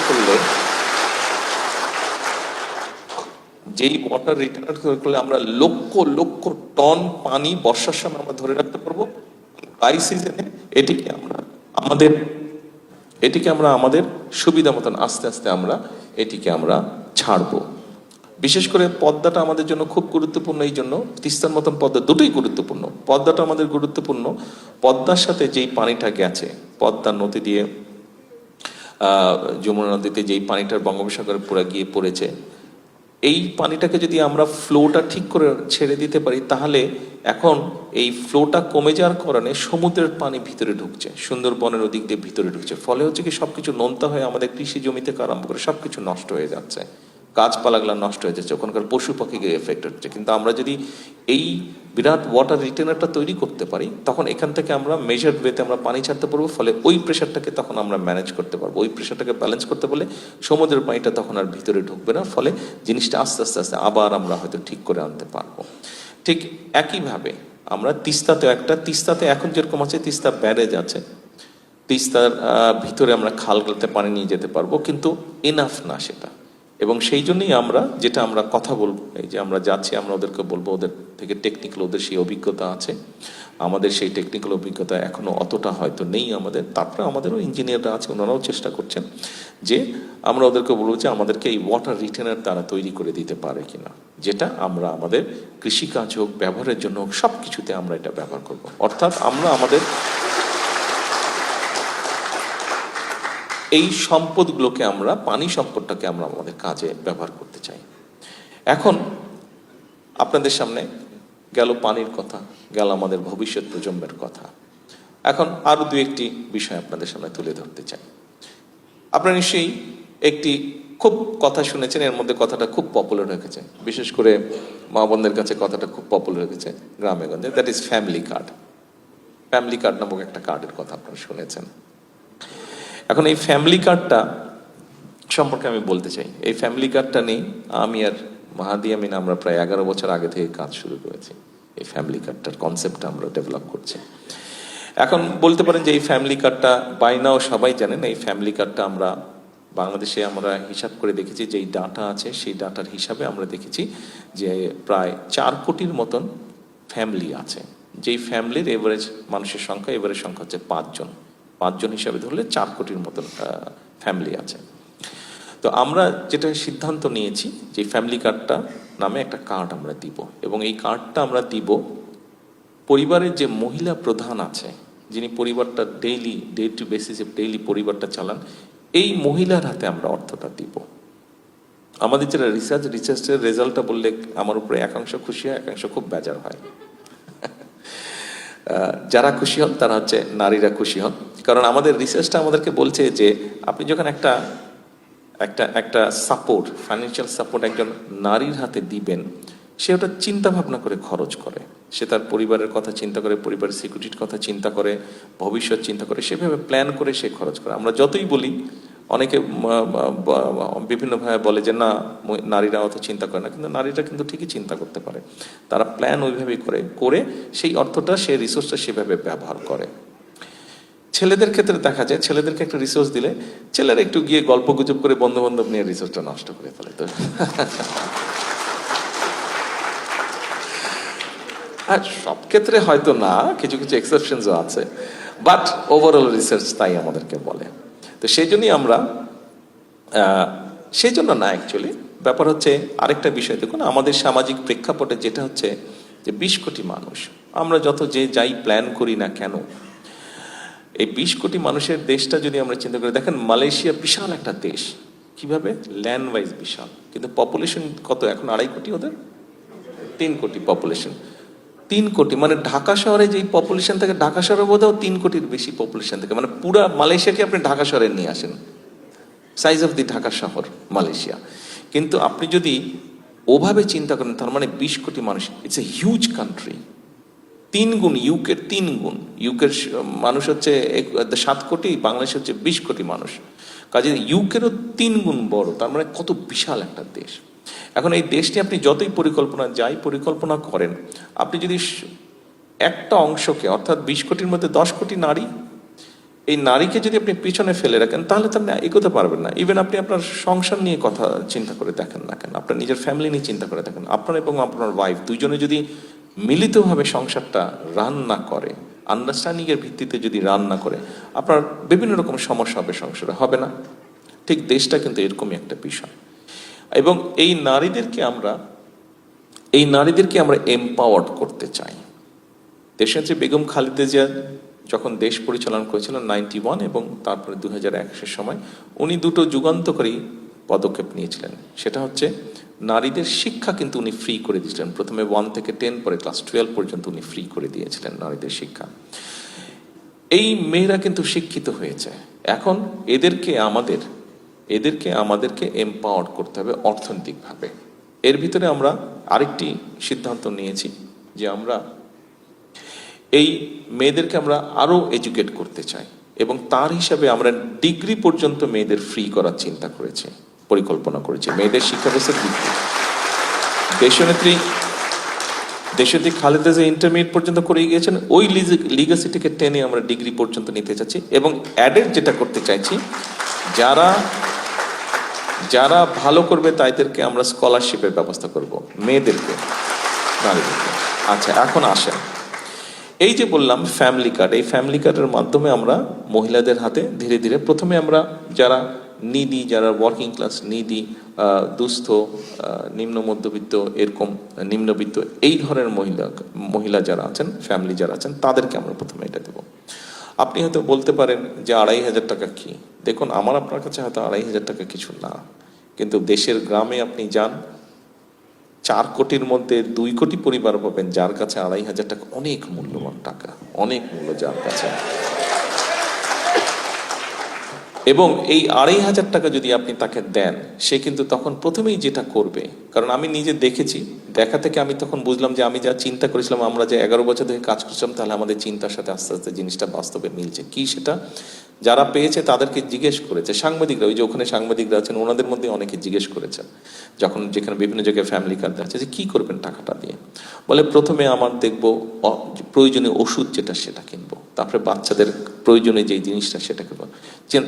করলে আমরা লক্ষ লক্ষ টন পানি বর্ষার সময় আমরা ধরে রাখতে পারবো। ড্রাই সিজনে এটিকে আমরা আমাদের সুবিধা মতন আস্তে আস্তে আমরা এটিকে আমরা ছাড়বো। বিশেষ করে পদ্মাটা আমাদের জন্য খুব গুরুত্বপূর্ণ, এই জন্য তিস্তার মতন পদ্মা দুটোই গুরুত্বপূর্ণ। পদ্মাটা আমাদের গুরুত্বপূর্ণ, পদ্মার সাথে যেই পানিটা গেছে, পদ্মা নদী দিয়ে যমুনা নদীতে যেই পানিটার বঙ্গোপসাগরে পুরো গিয়ে পড়েছে, এই পানিটাকে যদি আমরা ফ্লোটা ঠিক করে ছেড়ে দিতে পারি, তাহলে এখন এই ফ্লোটা কমে যাওয়ার কারণে সমুদ্রের পানি ভিতরে ঢুকছে, সুন্দরবনের ওদিক দিয়ে ভিতরে ঢুকছে। ফলে হচ্ছে কি সবকিছু নোনতা হয়ে আমাদের কৃষি জমি থেকে আরম্ভ করে সবকিছু নষ্ট হয়ে যাচ্ছে, গাছপালাগুলো নষ্ট হয়ে যাচ্ছে, ওখানকার পশু পাখিকে এফেক্ট হচ্ছে। কিন্তু আমরা যদি এই বিরাট ওয়াটার রিটেনারটা তৈরি করতে পারি, তখন এখান থেকে আমরা মেজার্ড ওয়েতে আমরা পানি ছাড়তে পারবো। ফলে ওই প্রেশারটাকে তখন আমরা ম্যানেজ করতে পারবো, ওই প্রেশারটাকে ব্যালেন্স করতে পারলে সমুদ্রের পানিটা তখন আর ভিতরে ঢুকবে না। ফলে জিনিসটা আস্তে আস্তে আস্তে আবার আমরা হয়তো ঠিক করে আনতে পারবো। ঠিক একইভাবে আমরা তিস্তাতে এখন যেরকম আছে, তিস্তা ব্যারেজ আছে, তিস্তার ভিতরে আমরা খালগুলোতে পানি নিয়ে যেতে পারবো, কিন্তু এনাফ না সেটা। এবং সেই জন্যই আমরা যেটা আমরা কথা বলবো, এই যে আমরা যাচ্ছি, আমরা ওদেরকে বলবো, ওদের থেকে টেকনিক্যাল, ওদের সেই অভিজ্ঞতা আছে, আমাদের সেই টেকনিক্যাল অভিজ্ঞতা এখনো অতটা হয়তো নেই আমাদের। তারপরে আমাদেরও ইঞ্জিনিয়াররা আছে, ওনারাও চেষ্টা করছেন যে আমরা ওদেরকে বলবো যে আমাদেরকে এই ওয়াটার রিটেনার তারা তৈরি করে দিতে পারে কিনা, যেটা আমরা আমাদের কৃষিকাজ হোক, ব্যবহারের জন্য হোক, সব কিছুতে আমরা এটা ব্যবহার করব। অর্থাৎ আমরা আমাদের এই সম্পদগুলোকে আমরা, পানি সম্পদটাকে আমরা আমাদের কাজে ব্যবহার করতে চাই। এখন আপনাদের সামনে গেল পানির কথা, গেল আমাদের ভবিষ্যৎ প্রজন্মের কথা। এখন আরো দু একটি বিষয় আপনাদের সামনে তুলে ধরতে চাই। আপনারা নিশ্চয়ই একটি খুব কথা শুনেছেন, এর মধ্যে কথাটা খুব পপুলার হয়ে গেছে, বিশেষ করে মা বোনদের কাছে কথাটা খুব পপুলার হয়ে গেছে গ্রামে গঞ্জে, that is family card. Family card নামক একটা কার্ডের কথা আপনারা শুনেছেন। এখন এই ফ্যামিলি কার্ডটা সম্পর্কে আমি বলতে চাই। এই ফ্যামিলি কার্ডটা নেই আমি আর মাহাদি আমিন আমরা প্রায় 11 বছর আগে থেকে কাজ শুরু করেছি। এই ফ্যামিলি কার্ডটার কনসেপ্টটা আমরা ডেভেলপ করছি। এখন বলতে পারেন যে এই ফ্যামিলি কার্ডটা বাই নাও সবাই জানেন। এই ফ্যামিলি কার্ডটা আমরা বাংলাদেশে আমরা হিসাব করে দেখেছি, যেই ডাটা আছে সেই ডাটার হিসাবে আমরা দেখেছি যে প্রায় 4 কোটির মতন ফ্যামিলি আছে। যেই ফ্যামিলির এভারেজ মানুষের সংখ্যা, এভারেজ সংখ্যা হচ্ছে 5 জন হিসাবে ধরলে 4 কোটির মতন ফ্যামিলি আছে। তো আমরা যেটা সিদ্ধান্ত নিয়েছি যে ফ্যামিলি কার্ডটা নামে একটা কার্ড আমরা দিব, এবং এই কার্ডটা আমরা দিব পরিবারের যে মহিলা প্রধান আছে, যিনি পরিবারটা ডে টু বেসিসে ডেইলি পরিবারটা চালান, এই মহিলার হাতে আমরা অর্থটা দিব। আমাদের যেটা রিসার্চের রেজাল্টটা বললে আমার উপরে একাংশ খুশি হয়, একাংশ খুব বেজার হয়। যারা খুশি হন তারা হচ্ছে নারীরা খুশি হন, কারণ আমাদের রিসার্চটা আমাদেরকে বলছে যে আপনি যখন একটা সাপোর্ট, ফাইন্যান্সিয়াল সাপোর্ট একজন নারীর হাতে দিবেন, সে ওটা চিন্তা ভাবনা করে খরচ করে, সে তার পরিবারের কথা চিন্তা করে, পরিবারের সিকিউরিটির কথা চিন্তা করে, ভবিষ্যৎ চিন্তা করে, সেভাবে প্ল্যান করে সে খরচ করে। আমরা যতই বলি, অনেকে বিভিন্নভাবে বলে যে না নারীরা অত চিন্তা করে না, কিন্তু নারীরা কিন্তু ঠিকই চিন্তা করতে পারে। তারা প্ল্যান ওইভাবেই করে সেই অর্থটা, সে রিসোর্সটা সেভাবে ব্যবহার করে। ছেলেদের ক্ষেত্রে দেখা যায়, ছেলেদেরকে একটা রিসোর্স দিলে ছেলেরা একটু গিয়ে গল্প গুজব করে বন্ধু বান্ধব নিয়ে রিসোর্সটা নষ্ট করে ফেলে। তো আর সব ক্ষেত্রে হয়তো না, কিছু কিছু এক্সেপশনসও আছে, বাট ওভারঅল রিসার্চ তাই আমাদেরকে বলে। তো সেই জন্যই আমরা সেই জন্য না, অ্যাকচুয়ালি ব্যাপার হচ্ছে আরেকটা বিষয়। দেখুন আমাদের সামাজিক প্রেক্ষাপটে যেটা হচ্ছে যে 20 কোটি মানুষ, আমরা যত যে যাই প্ল্যান করি না কেন, এই 20 কোটি মানুষের দেশটা যদি আমরা চিন্তা করি, দেখেন মালয়েশিয়া বিশাল একটা দেশ, কিভাবে ল্যান্ড ওয়াইজ বিশাল, কিন্তু পপুলেশন কত এখন? 2.5 কোটি, ওদের 3 কোটি পপুলেশন। 3 কোটি মানে ঢাকা শহরে যেই পপুলেশন থাকে, ঢাকা শহরে বোধহয় 3 কোটির বেশি পপুলেশন থাকে। মানে পুরা মালয়েশিয়াকে আপনি ঢাকা শহরে নিয়ে আসেন, সাইজ অফ দি ঢাকা শহর মালয়েশিয়া। কিন্তু আপনি যদি ওভাবে চিন্তা করেন, তার মানে 20 কোটি মানুষ, ইটস এ হিউজ কান্ট্রি। 3 গুণ ইউকের, 3 গুণ ইউকের মানুষ হচ্ছে 7 কোটি, বাংলাদেশ হচ্ছে 20 কোটি মানুষ, কাজে ইউকেরও 3 গুণ বড়। তার মানে কত বিশাল একটা দেশ। এখন এই দেশটি আপনি যতই পরিকল্পনা করেন, আপনি যদি একটা অংশকে, অর্থাৎ 20 কোটির মধ্যে 10 কোটি নারী, এই নারীকে যদি আপনি পিছনে ফেলে রাখেন, তাহলে তো আপনি এগোতে পারবেন না। ইভেন আপনি আপনার সংসার নিয়ে কথা চিন্তা করে দেখেন না কেন, আপনার নিজের ফ্যামিলি নিয়ে চিন্তা করে দেখেন, আপনার এবং আপনার ওয়াইফ দুইজনে যদি মিলিতভাবে সংসারটা রান না করে, আন্ডারস্ট্যান্ডিং এর ভিত্তিতে যদি রান না করে, আপনার বিভিন্ন রকম সমস্যা হবে, সংসারে হবে না। ঠিক দেশটা কিন্তু এরকমই একটা বিষয়। এবং এই নারীদেরকে আমরা এম্পাওয়ার্ড করতে চাই। দেশনেত্রী বেগম খালেদা জিয়া যখন দেশ পরিচালনা করেছিলেন 91 এবং তারপরে 2001 সময়, উনি দুটো যুগান্তকারী পদক্ষেপ নিয়েছিলেন। সেটা হচ্ছে নারীদের শিক্ষা কিন্তু উনি ফ্রি করে দিয়েছিলেন। প্রথমে 1 থেকে 10, পরে ক্লাস 12 পর্যন্ত উনি ফ্রি করে দিয়েছিলেন নারীদের শিক্ষা। এই মেয়েরা কিন্তু শিক্ষিত হয়েছে। এখন এদেরকে আমাদেরকে এম্পাওয়ার্ড করতে হবে অর্থনৈতিকভাবে। এর ভিতরে আমরা আরেকটি সিদ্ধান্ত নিয়েছি যে আমরা এই মেয়েদেরকে আমরা আরো এডুকেট করতে চাই, এবং তার হিসাবে আমরা ডিগ্রি পর্যন্ত মেয়েদের ফ্রি করার চিন্তা করেছি, পরিকল্পনা করেছি। মেয়েদের শিক্ষা ব্যবস্থার ডিগ্রি, দেশনেত্রী খালেদা জিয়া ইন্টারমিডিয়েট পর্যন্ত করে গিয়েছেন, ওই লিগাসিটিকে টেনে আমরা ডিগ্রি পর্যন্ত নিতে চাচ্ছি। এবং অ্যাডেড যেটা করতে চাইছি, যারা ভালো করবে তাদেরকে আমরা স্কলারশিপের ব্যবস্থা করব, মেয়েদেরকে, নারীদেরকে। আচ্ছা, এখন আসেন, এই যে বললাম ফ্যামিলি কার্ড, এই ফ্যামিলি কার্ডের মাধ্যমে আমরা মহিলাদের হাতে ধীরে ধীরে, প্রথমে আমরা যারা নিডি, যারা ওয়ার্কিং ক্লাস, নিডি, দুস্থ, নিম্ন মধ্যবিত্ত, এরকম নিম্নবিত্ত, এই ধরনের মহিলা যারা আছেন, ফ্যামিলি যারা আছেন, তাদেরকে আমরা প্রথমে এটা দেবো। আপনি হয়তো বলতে পারেন যে 2,500 টাকা কি? দেখুন, আপনার কাছে হয়তো 2,500 টাকা কিছু না, কিন্তু দেশের গ্রামে আপনি যান, 4 কোটির মধ্যে 2 কোটি পরিবার পাবেন যার কাছে 2,500 টাকা অনেক মূল্যবান টাকা, অনেক মূল্য যার কাছে। এবং এই 2,500 টাকা যদি আপনি তাকে দেন, সে কিন্তু তখন প্রথমেই যেটা করবে, কারণ আমি নিজে দেখেছি, দেখা থেকে আমি তখন বুঝলাম যে আমি যা চিন্তা করেছিলাম, আমরা যে 11 বছর ধরে কাজ করছিলাম, তাহলে আমাদের চিন্তার সাথে আস্তে আস্তে জিনিসটা বাস্তবে মিলছে। কি সেটা? যারা পেয়েছে তাদেরকে জিজ্ঞেস করেছে, সাংবাদিকরা, ওই যে ওখানে সাংবাদিকরা আছেন, ওনাদের মধ্যে অনেকে জিজ্ঞেস করেছেন, যখন যেখানে বিভিন্ন জায়গায় ফ্যামিলি কার্ড আছে, যে কি করবেন টাকাটা দিয়ে। বলে প্রথমে আমার দেখবো প্রয়োজনীয় ওষুধ যেটা সেটা কিনবো, তারপরে বাচ্চাদের প্রয়োজনীয় যে জিনিসটা সেটা কিনবো।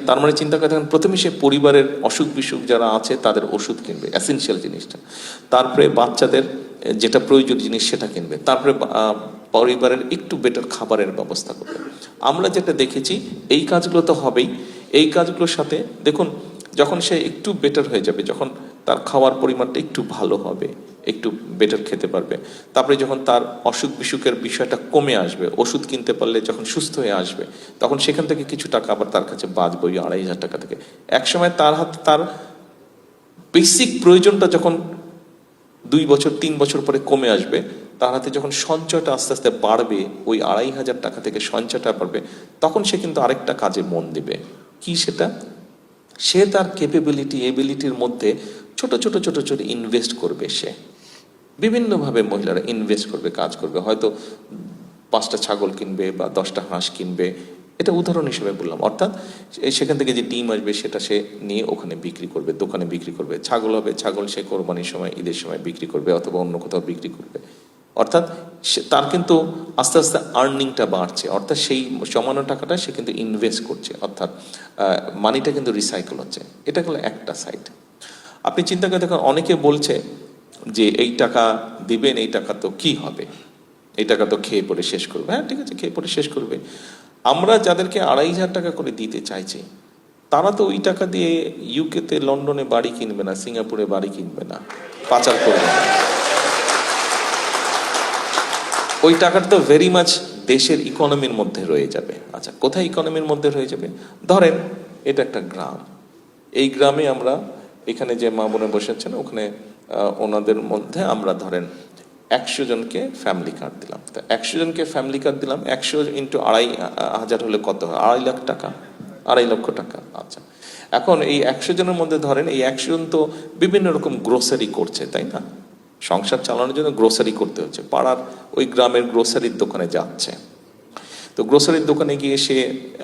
তার মানে চিন্তা করে দেখেন, প্রথমে সে পরিবারের অসুখ বিসুখ যারা আছে তাদের ওষুধ কিনবে, এসেনশিয়াল জিনিসটা, তারপরে বাচ্চাদের যেটা প্রয়োজনীয় জিনিস সেটা কিনবে, তারপরে পরিবারের একটু বেটার খাবারের ব্যবস্থা করবে। আমরা যেটা দেখেছি, এই কাজগুলো তো হবেই, এই কাজগুলোর সাথে দেখুন, যখন সে একটু বেটার হয়ে যাবে, যখন তার খাওয়ার পরিমাণটা একটু ভালো হবে, একটু বেটার খেতে পারবে, তারপরে যখন তার অসুখ বিসুখের বিষয়টা কমে আসবে, ওষুধ কিনতে পারলে যখন সুস্থ হয়ে আসবে, তখন সেখান থেকে কিছু টাকা আবার তার কাছে বাঁচবে, ওই 2,500 টাকা থেকে। একসময় তার হাতে তার বেসিক প্রয়োজনটা যখন 2 বছর 3 বছর পরে কমে আসবে, তার হাতে যখন সঞ্চয়টা আস্তে আস্তে বাড়বে, ওই 2,500 টাকা থেকে সঞ্চয়টা বাড়বে, তখন সে কিন্তু আরেকটা কাজে মন দিবে। কি সেটা? সে তার ক্যাপেবিলিটি এবিলিটির মধ্যে ছোট ছোট ছোট ছোট ইনভেস্ট করবে। সে বিভিন্নভাবে মহিলারা ইনভেস্ট করবে, কাজ করবে, হয়তো 5টা ছাগল কিনবে বা 10টা হাঁস কিনবে, এটা উদাহরণ হিসেবে বললাম। অর্থাৎ সেখান থেকে যে ডিম আসবে সেটা সে নিয়ে ওখানে বিক্রি করবে, দোকানে বিক্রি করবে। ছাগল হবে, ছাগল সে কোরবানির সময়, ঈদের সময় বিক্রি করবে, অথবা অন্য কোথাও বিক্রি করবে। অর্থাৎ তার কিন্তু আস্তে আস্তে আর্নিংটা বাড়ছে, অর্থাৎ সেই জমানো টাকাটা সে কিন্তু ইনভেস্ট করছে, অর্থাৎ মানিটা কিন্তু রিসাইকেল হচ্ছে। এটা হলো একটা সাইড। আপনি চিন্তা করে দেখুন, অনেকে বলছে যে এই টাকা দিবেন, এই টাকা তো কি হবে, এই টাকা তো খেয়ে পরে শেষ করবে। হ্যাঁ ঠিক আছে, খেয়ে পরে শেষ করবে। আমরা যাদেরকে 2,500 টাকা করে দিতে চাইছি, তারা তো ওই টাকা দিয়ে ইউকেতে, লন্ডনে বাড়ি কিনবে না, সিঙ্গাপুরে বাড়ি কিনবে না, পাচার করবে না। ওই টাকাটা তো ভেরি মাচ দেশের ইকোনমির মধ্যে রয়ে যাবে। আচ্ছা, কোথায় ইকোনমির মধ্যে রয়ে যাবে? ধরেন এটা একটা গ্রাম, এই গ্রামে আমরা, এখানে যে মা বোনে বসেছেন, ওখানে ওনাদের মধ্যে আমরা ধরেন 100 জনকে ফ্যামিলি কার্ড দিলাম। তা 100 জনকে ফ্যামিলি কার্ড দিলাম, 100 ইন্টু 2,500 হলে কত হয়? 2.5 লাখ টাকা, 2.5 লক্ষ টাকা। আচ্ছা, এখন এই 100 জনের মধ্যে ধরেন এই 100 জন তো বিভিন্ন রকম গ্রোসারি করছে, তাই না? সংসার চালানোর জন্য গ্রোসারি করতে হচ্ছে, পাড়ার ওই গ্রামের গ্রোসারির দোকানে যাচ্ছে। তো গ্রোসারির দোকানে গিয়ে সে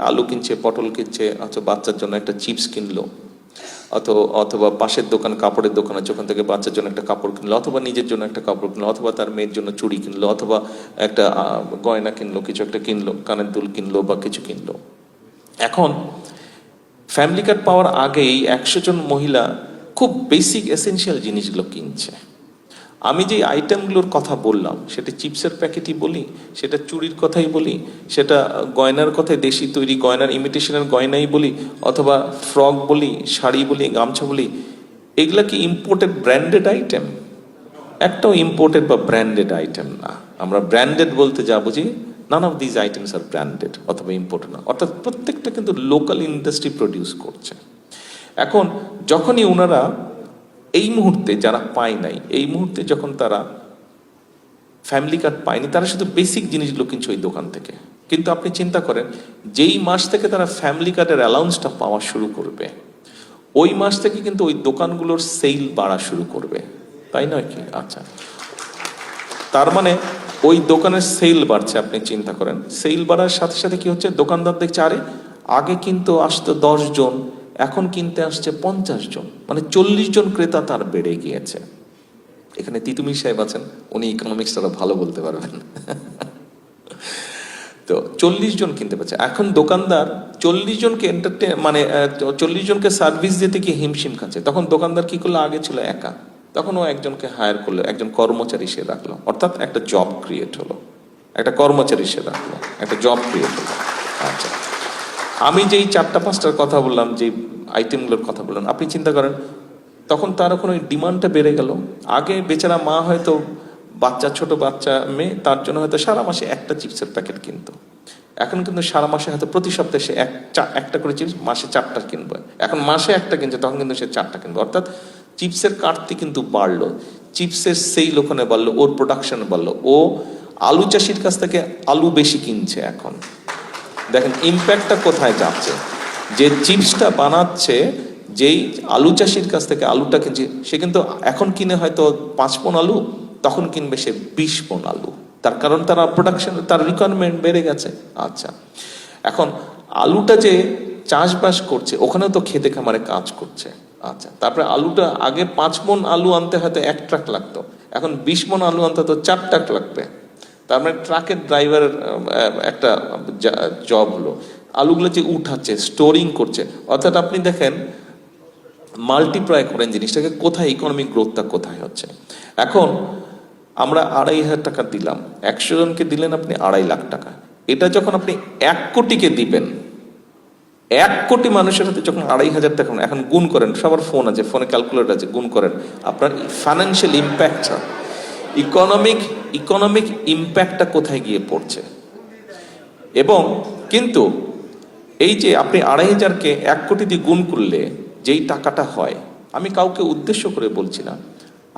আলু কিনছে, পটল কিনছে, অথবা বাচ্চার জন্য একটা চিপস কিনলো, অথবা পাশের দোকান, কাপড়ের দোকান আছে, ওখান থেকে বাচ্চার জন্য একটা কাপড় কিনলো, অথবা নিজের জন্য একটা কাপড় কিনলো, অথবা তার মেয়ের জন্য চুড়ি কিনলো, অথবা একটা গয়না কিনলো, কিছু একটা কিনলো, কানের দুল কিনলো বা কিছু কিনলো। এখন ফ্যামিলি কার্ড পাওয়ার আগেই 100 জন মহিলা খুব বেসিক এসেনশিয়াল জিনিসগুলো কিনছে। আমি যে আইটেমগুলোর কথা বললাম, সেটা চিপসের প্যাকেটই বলি, সেটা চুড়ির কথাই বলি, সেটা গয়নার কথাই, দেশি তৈরি গয়নার, ইমিটেশনের গয়নাই বলি, অথবা ফ্রক বলি, শাড়ি বলি, গামছা বলি, এগুলা কি ইম্পোর্টেড ব্র্যান্ডেড আইটেম? একটাও ইম্পোর্টেড বা ব্র্যান্ডেড আইটেম না। আমরা ব্র্যান্ডেড বলতে যা বুঝি, নান অফ দিস আইটেমস আর ব্র্যান্ডেড অথবা ইম্পোর্টেড না। অর্থাৎ প্রত্যেকটা কিন্তু লোকাল ইন্ডাস্ট্রি প্রডিউস করছে। এখন যখনই ওনারা এই মুহূর্তে, যারা পায় নাই, এই মুহূর্তে যখন তারা ফ্যামিলি কার্ড পায়নি, তারা শুধু বেসিক জিনিসগুলো কিনছে ওই দোকান থেকে। কিন্তু আপনি চিন্তা করেন, যেই মাস থেকে তারা ফ্যামিলি কার্ডের অ্যালাউন্সটা পাওয়া শুরু করবে, ওই মাস থেকে কিন্তু ওই দোকানগুলোর সেল বাড়া শুরু করবে, তাই নয় কি? আচ্ছা, তার মানে ওই দোকানের সেল বাড়ছে। আপনি চিন্তা করেন, সেল বাড়ার সাথে সাথে কি হচ্ছে? দোকানদার দেখছে, আরে আগে কিন্তু আসতো 10 জন, এখন কিনতে আসছে 50 জন, মানে 40 জন ক্রেতা তার বেড়ে গিয়েছে। এখানে তিতুমির সাহেব আছেন, উনি ইকোনমিক্সটা ভালো বলতে পারবেন। তো 40 জন কিনতে পারছে। এখন দোকানদার 40 জনকে মানে 40 জনকে সার্ভিস দিতে গিয়ে হিমশিম খাচ্ছে। তখন দোকানদার কি করলো? আগে ছিল একা, তখন ও একজনকে হায়ার করলো, একজন কর্মচারী সে রাখলো, অর্থাৎ একটা জব ক্রিয়েট হলো, একটা কর্মচারী সে রাখলো, একটা জব ক্রিয়েট হলো। আচ্ছা, আমি যেই 4টা-5টার কথা বললাম, যে আইটেমগুলোর কথা বললাম, আপনি চিন্তা করেন, তখন তার এখন ওই ডিমান্ডটা বেড়ে গেল। আগে বেচারা মা হয়তো বাচ্চা, ছোট বাচ্চা মেয়ে, তার জন্য হয়তো সারা মাসে একটা চিপসের প্যাকেট কিনতো। এখন কিন্তু সারা মাসে হয়তো প্রতি সপ্তাহে সে একটা করে চিপস, মাসে 4টা কিনবে। এখন মাসে একটা কিনছে, তখন কিন্তু সে 4টা কিনবে। অর্থাৎ চিপসের কাটতি কিন্তু বাড়লো। চিপসের সেল ওখানে বাড়লো, ওর প্রোডাকশন বাড়লো, ও আলু চাষির কাছ থেকে আলু বেশি কিনছে এখন। দেখেন ইম্প্যাক্টটা কোথায় যাচ্ছে, যে চিপসটা বানাচ্ছে যেই আলু চাষির কাছ থেকে আলুটা কিনছে, সে কিন্তু এখন কিনে হয়তো 5 পণ আলু, তখন কিনবে সে 20 পণ আলু। তার কারণ তার প্রোডাকশন, তার রিকোয়ারমেন্ট বেড়ে গেছে। আচ্ছা, এখন আলুটা যে চাষবাস করছে ওখানেও তো খেতে খামারে কাজ করছে। আচ্ছা, তারপরে আলুটা আগে 5 মণ আলু আনতে হয়তো 1 ট্রাক লাগতো, এখন 20 মণ আলু আনতে হয়তো 4 ট্রাক লাগবে। তার মানে ট্রাকের ড্রাইভারের একটা জব হলো, আলুগুলো যে উঠাচ্ছে, স্টোরিং করছে। অর্থাৎ আপনি দেখেন মাল্টিপ্লাই করেন জিনিসটাকে, কোথায় ইকোনমিক গ্রোথটা কোথায় হচ্ছে। এখন আমরা 2,500 টাকা দিলাম, 100 জনকে দিলেন আপনি 2.5 লাখ টাকা। এটা যখন আপনি 1 কোটিকে দিবেন, 1 কোটি মানুষের হাতে যখন 2,500 টাকা, এখন গুণ করেন, সবার ফোন আছে, ফোনে ক্যালকুলেটর আছে, গুণ করেন আপনার ফাইন্যান্সিয়াল ইম্প্যাক্টটা, ইকোনমিক ইম্প্যাক্টটা কোথায় গিয়ে পড়ছে। এবং কিন্তু এই যে আপনি 2,500কে 1 কোটি দিয়ে গুণ করলে যেই টাকাটা হয়, আমি কাউকে উদ্দেশ্য করে বলছি না,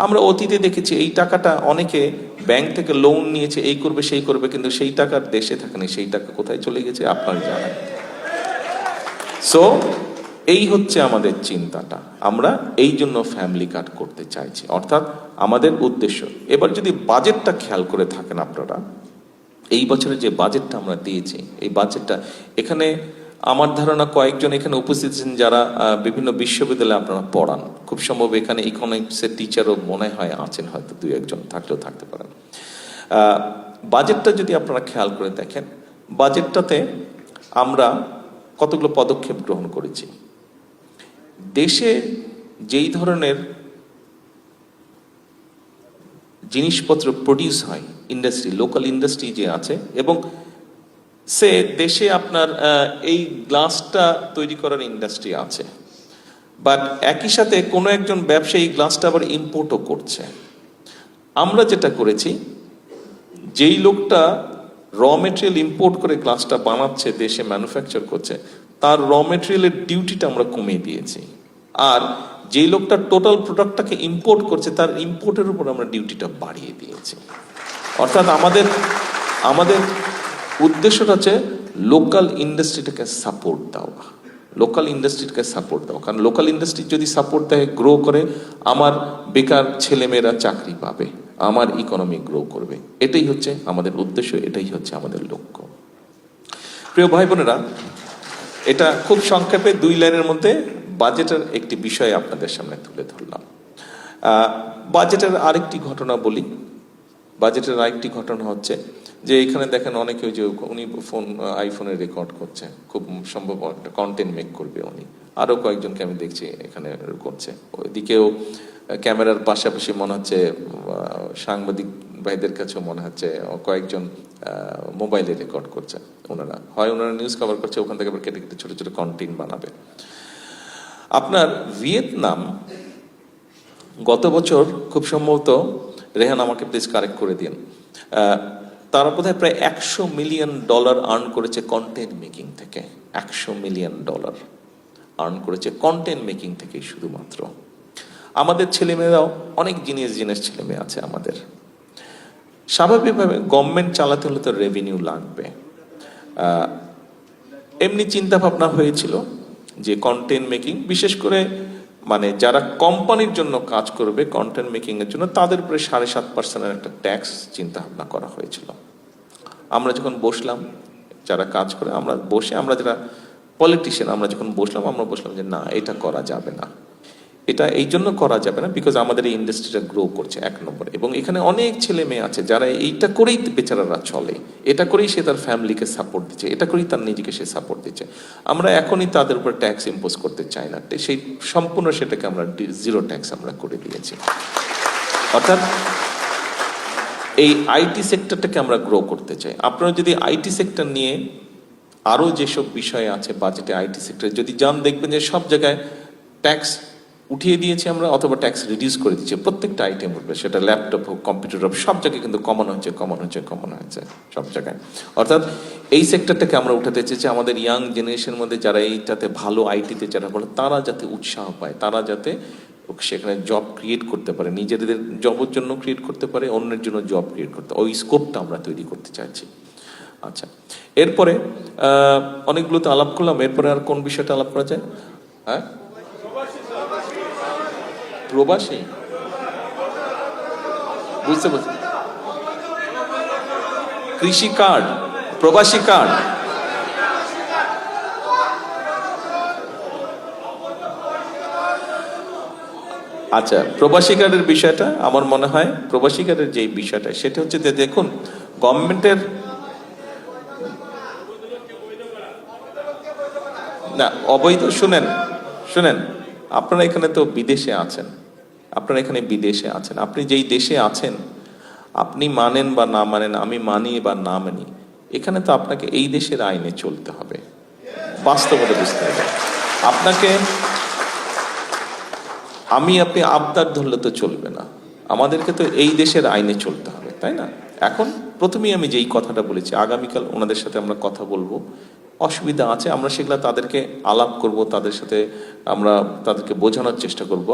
আমরা অতীতে দেখেছি এই টাকাটা অনেকে ব্যাংক থেকে লোন নিয়েছে, এই করবে সেই করবে, কিন্তু সেই টাকার দেশে থাকেনি, সেই টাকা কোথায় চলে গেছে আপনার জানেন। সো এই হচ্ছে আমাদের চিন্তাটা, আমরা এই জন্য ফ্যামিলি কার্ড করতে চাইছি, অর্থাৎ আমাদের উদ্দেশ্য। এবার যদি বাজেটটা খেয়াল করে থাকেন আপনারা, এই বছরে যে বাজেটটা আমরা দিয়েছি, এই বাজেটটা এখানে আমার ধারণা কয়েকজন এখানে উপস্থিত আছেন যারা বিভিন্ন বিশ্ববিদ্যালয়ে আপনারা পড়ান, খুব সম্ভব এখানে ইকোনমিক্সের টিচারও মনে হয় আছেন, হয়তো 2-1 থাকলেও থাকতে পারেন। বাজেটটা যদি আপনারা খেয়াল করে দেখেন, বাজেটটাতে আমরা কতগুলো পদক্ষেপ গ্রহণ করেছি। দেশে যেই ধরনের জিনিসপত্র প্রডিউস হয়, ইন্ডাস্ট্রি, লোকাল ইন্ডাস্ট্রি যে আছে, এবং সে দেশে আপনার এই গ্লাসটা তৈরি করার ইন্ডাস্ট্রি আছে, বাট একই সাথে কোনো একজন ব্যবসায়ী গ্লাসটা আবার ইম্পোর্টও করছে। আমরা যেটা করেছি, যেই লোকটা র মেটেরিয়াল ইম্পোর্ট করে গ্লাসটা বানাচ্ছে, দেশে ম্যানুফ্যাকচার করছে, তার র মেটেরিয়ালের ডিউটিটা আমরা কমিয়ে দিয়েছি। আর যেই লোকটা টোটাল প্রোডাক্টটাকে ইম্পোর্ট করছে, তার ইম্পোর্টের উপর আমরা ডিউটিটা বাড়িয়ে দিয়েছি। অর্থাৎ আমাদের উদ্দেশ্যটা হচ্ছে লোকাল ইন্ডাস্ট্রিটাকে সাপোর্ট দেওয়া, লোকাল ইন্ডাস্ট্রিটাকে সাপোর্ট দেওয়া। কারণ লোকাল ইন্ডাস্ট্রি যদি সাপোর্ট দেয়, গ্রো করে, আমার বেকার ছেলেমেয়েরা চাকরি পাবে, আমার ইকোনমি গ্রো করবে। এটাই হচ্ছে আমাদের উদ্দেশ্য, এটাই হচ্ছে আমাদের লক্ষ্য। প্রিয় ভাই বোনেরা, এটা খুব সংক্ষেপে 2 লাইনের মধ্যে বাজেটের একটি বিষয় আপনাদের সামনে তুলে ধরলাম। বাজেটের আরেকটি ঘটনা বলি। বাজেটের আরেকটি ঘটনা হচ্ছে যে এখানে দেখেন অনেকে, যে উনি আইফোনে রেকর্ড করছে, খুব সম্ভব একটা কন্টেন্ট মেক করবে উনি, আরো কয়েকজনকে আমি দেখছি এখানে করছে। ওইদিকেও ক্যামেরার পাশাপাশি মনে হচ্ছে সাংবাদিক ভাইদের কাছেও মনে হচ্ছে কয়েকজন মোবাইলে রেকর্ড করছে। ওনারা নিউজ কভার করছে, ওখান থেকে আবার কেটে কেটে ছোট ছোট কন্টেন্ট বানাবে। আপনার ভিয়েতনাম গত বছর খুব সম্ভবত, রেহান আমাকে প্লিজ কারেক্ট করে দিন, তারা বোধহয় প্রায় $100 মিলিয়ন আর্ন করেছে কন্টেন্ট মেকিং থেকে। $100 মিলিয়ন আর্ন করেছে কন্টেন্ট মেকিং থেকে শুধুমাত্র। আমাদের ছেলেমেয়েরাও অনেক জিনিস ছেলেমেয়ে আছে আমাদের। স্বাভাবিকভাবে গভর্নমেন্ট চালাতে হলে তো রেভিনিউ লাগবে। এমনি চিন্তা ভাবনা হয়েছিল যে কন্টেন্ট মেকিং, বিশেষ করে মানে যারা কোম্পানির জন্য কাজ করবে কন্টেন্ট মেকিং এর জন্য, তাদের উপরে 7.5% একটা ট্যাক্স চিন্তা ভাবনা করা হয়েছিল। আমরা যখন বসলাম, যারা কাজ করে, আমরা যারা পলিটিশিয়ান, আমরা যখন বসলাম যে না, এটা করা যাবে না। এটা এই জন্য করা যাবে না বিকজ আমাদের এই ইন্ডাস্ট্রিটা গ্রো করছে 1 নম্বর, এবং এখানে অনেক ছেলে মেয়ে আছে যারা এইটা করেই বেচারারা চলে, এটা করেই সে তার ফ্যামিলিকে সাপোর্ট দিচ্ছে, এটা করেই তার নিজেকে সে সাপোর্ট দিচ্ছে। আমরা এখনই তাদের উপর ট্যাক্স ইম্পোজ করতে চাই না, সেই সম্পূর্ণ সেটাকে আমরা 0 ট্যাক্স আমরা করে দিয়েছি। অর্থাৎ এই আইটি সেক্টরটাকে আমরা গ্রো করতে চাই। আপনারা যদি আইটি সেক্টর নিয়ে আরো যেসব বিষয় আছে বাজেটে, আইটি সেক্টরে যদি যান, দেখবেন যে সব জায়গায় ট্যাক্স উঠিয়ে দিয়েছি আমরা, অথবা ট্যাক্স রিডিউস করে দিচ্ছি। প্রত্যেকটা আইটেম উঠবে, সেটা ল্যাপটপ হোক, কম্পিউটার হোক, সব জায়গায় কিন্তু কমন হচ্ছে সব জায়গায়। অর্থাৎ এই সেক্টরটাকে আমরা উঠাতে চেয়েছি। আমাদের ইয়াং জেনারেশনের মধ্যে যারা এইটাতে ভালো, আইটিতে যারা বলে, তারা যাতে উৎসাহ পায়, তারা যাতে সেখানে জব ক্রিয়েট করতে পারে, নিজেদের জবের জন্য ক্রিয়েট করতে পারে, অন্যের জন্য জব ক্রিয়েট করতে, ওই স্কোপটা আমরা তৈরি করতে চাইছি। আচ্ছা, এরপরে অনেকগুলো তো আলাপ করলাম, এরপরে আর কোন বিষয়টা আলাপ করা যায়? হ্যাঁ, প্রবাসী, বুঝতে পারছি, কৃষি কার্ড, প্রবাসী কার্ড। আচ্ছা, প্রবাসী কার্ডের বিষয়টা আমার মনে হয়, প্রবাসী কার্ডের যে বিষয়টা সেটা হচ্ছে যে দেখুন, গভর্নমেন্টের না অবৈধ, শুনেন শুনেন, আপনারা এখানে তো বিদেশে আছেন, আপনারা এখানে বিদেশে আছেন, আপনি যেই দেশে আছেন, আপনি মানেন বা না মানেন, আমি মানি বা না মানি, এখানে তো আপনাকে এই দেশের আইনে চলতে হবে, বাস্তবতা বুঝতে হবে আপনাকে। আপনি আবদার ধরলে তো চলবে না, আমাদেরকে তো এই দেশের আইনে চলতে হবে, তাই না? এখন প্রথমেই আমি যেই কথাটা বলেছি, আগামীকাল ওনাদের সাথে আমরা কথা বলবো, অসুবিধা আছে আমরা সেগুলো তাদেরকে আলাপ করব, তাদের সাথে আমরা তাদেরকে বোঝানোর চেষ্টা করব,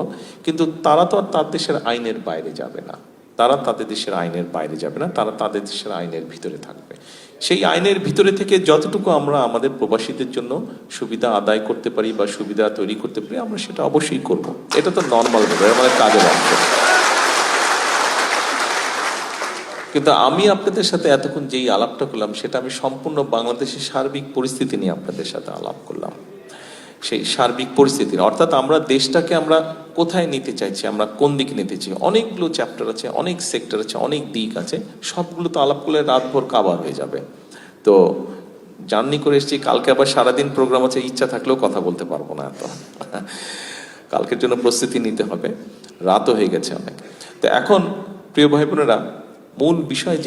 কিন্তু তারা তো আর তার দেশের আইনের বাইরে যাবে না, তারা তাদের দেশের আইনের বাইরে যাবে না, তারা তাদের দেশের আইনের ভিতরে থাকবে। সেই আইনের ভিতরে থেকে যতটুকু আমরা আমাদের প্রবাসীদের জন্য সুবিধা আদায় করতে পারি বা সুবিধা তৈরি করতে পারি, আমরা সেটা অবশ্যই করব। এটা তো নর্মাল ভাবে আমাদের কাজের অংশ। কিন্তু আমি আপনাদের সাথে এতক্ষণ যেই আলাপটা করলাম, সেটা আমি সম্পূর্ণ বাংলাদেশের সার্বিক পরিস্থিতি নিয়ে আপনাদের সাথে আলাপ করলাম। সেই সার্বিক পরিস্থিতির, অর্থাৎ আমরা দেশটাকে আমরা কোথায় নিতে চাইছি, আমরা কোন দিকে নিতে চাই, অনেকগুলো চ্যাপ্টার আছে, অনেক সেক্টর আছে, অনেক দিক আছে, সবগুলো তো আলাপ করলে রাতভর কাভার হয়ে যাবে। তো জার্নি করে এসেছি, কালকে আবার সারাদিন প্রোগ্রাম আছে, ইচ্ছা থাকলেও কথা বলতে পারবো না এত, কালকের জন্য প্রস্তুতি নিতে হবে, রাতও হয়ে গেছে অনেক। তো এখন প্রিয় ভাই বোনেরা, মূল বিষয়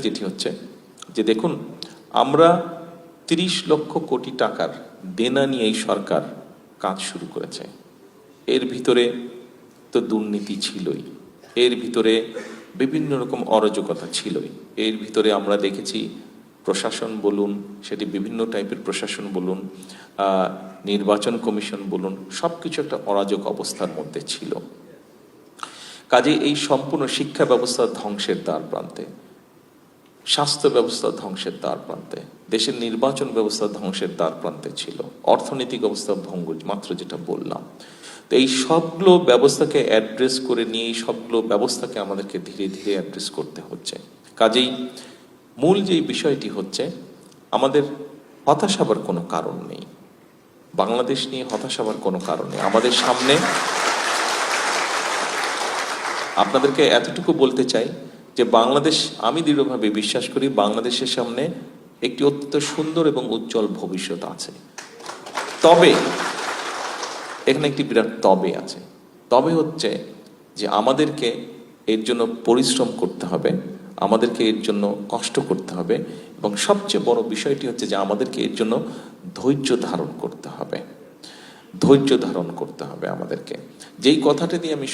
যেটি হচ্ছে যে দেখুন, আমরা 30 লক্ষ কোটি টাকার দেনা নিয়ে এই সরকার কাজ শুরু করেছে। এর ভিতরে তো দুর্নীতি ছিলই, এর ভিতরে বিভিন্ন রকম অরাজকতা ছিলই, এর ভিতরে আমরা দেখেছি প্রশাসন বলুন, সেটি বিভিন্ন টাইপের প্রশাসন বলুন, নির্বাচন কমিশন বলুন, সবকিছু একটা অরাজক অবস্থার মধ্যে ছিল। কাজে এই সম্পূর্ণ শিক্ষা ব্যবস্থা ধ্বংসের দ্বার প্রান্তে, স্বাস্থ্য ব্যবস্থা ধ্বংসের দ্বার প্রান্তে, দেশের নির্বাচন ব্যবস্থা ধ্বংসের দ্বার প্রান্তে ছিল, অর্থনৈতিক অবস্থা ভঙ্গুর, মাত্র যেটা বললাম। তো এই সবগুলো ব্যবস্থাকে অ্যাড্রেস করে নিয়ে, এই সবগুলো ব্যবস্থাকে আমাদেরকে ধীরে ধীরে অ্যাড্রেস করতে হচ্ছে। কাজেই মূল যেই বিষয়টি হচ্ছে, আমাদের হতাশ হবার কোনো কারণ নেই, বাংলাদেশ নিয়ে হতাশ হবার কোনো কারণ নেই। আমাদের সামনে, আপনাদেরকে এতটুকু বলতে চাই যে বাংলাদেশ, আমি দৃঢ়ভাবে বিশ্বাস করি বাংলাদেশের সামনে একটি অত্যন্ত সুন্দর এবং উজ্জ্বল ভবিষ্যৎ আছে। তবে এখানে একটি বিরাট তবে আছে, তবে হচ্ছে যে আমাদেরকে এর জন্য পরিশ্রম করতে হবে, আমাদেরকে এর জন্য কষ্ট করতে হবে, এবং সবচেয়ে বড় বিষয়টি হচ্ছে যে আমাদেরকে এর জন্য ধৈর্য ধারণ করতে হবে, ধৈর্য ধারণ করতে হবে আমাদেরকে। যেই কথাটি দিয়ে আমি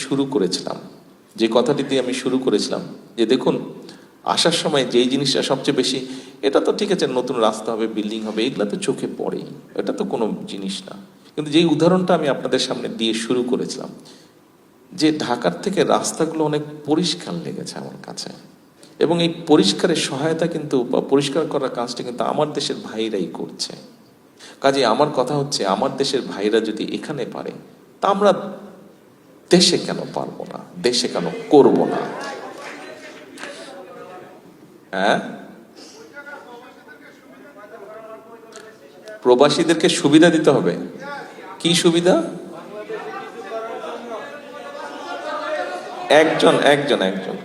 শুরু করেছিলাম, যে দেখুন, আসার সময় যেই জিনিসটা সবচেয়ে বেশি, এটা তো ঠিক আছে, নতুন রাস্তা হবে, বিল্ডিং হবে, এগুলা তো চোখে পড়েই, এটা তো কোনো জিনিস না। কিন্তু যেই উদাহরণটা আমি আপনাদের সামনে দিয়ে শুরু করেছিলাম, যে ঢাকার থেকে রাস্তাগুলো অনেক পরিষ্কার লেগেছে আমার কাছে, এবং এই পরিষ্কারের সহায়তা কিন্তু, বা পরিষ্কার করার কাজটা কিন্তু আমার দেশের ভাইরাই করছে। কাজে আমার কথা হচ্ছে, আমার দেশের ভাইরা যদি এখানে পারে, তা আমরা দেশে কেন পারবো না, দেশে কেন করব না? হ্যাঁ, প্রবাসীদেরকে সুবিধা দিতে হবে। কি সুবিধা? একজন একজন একজন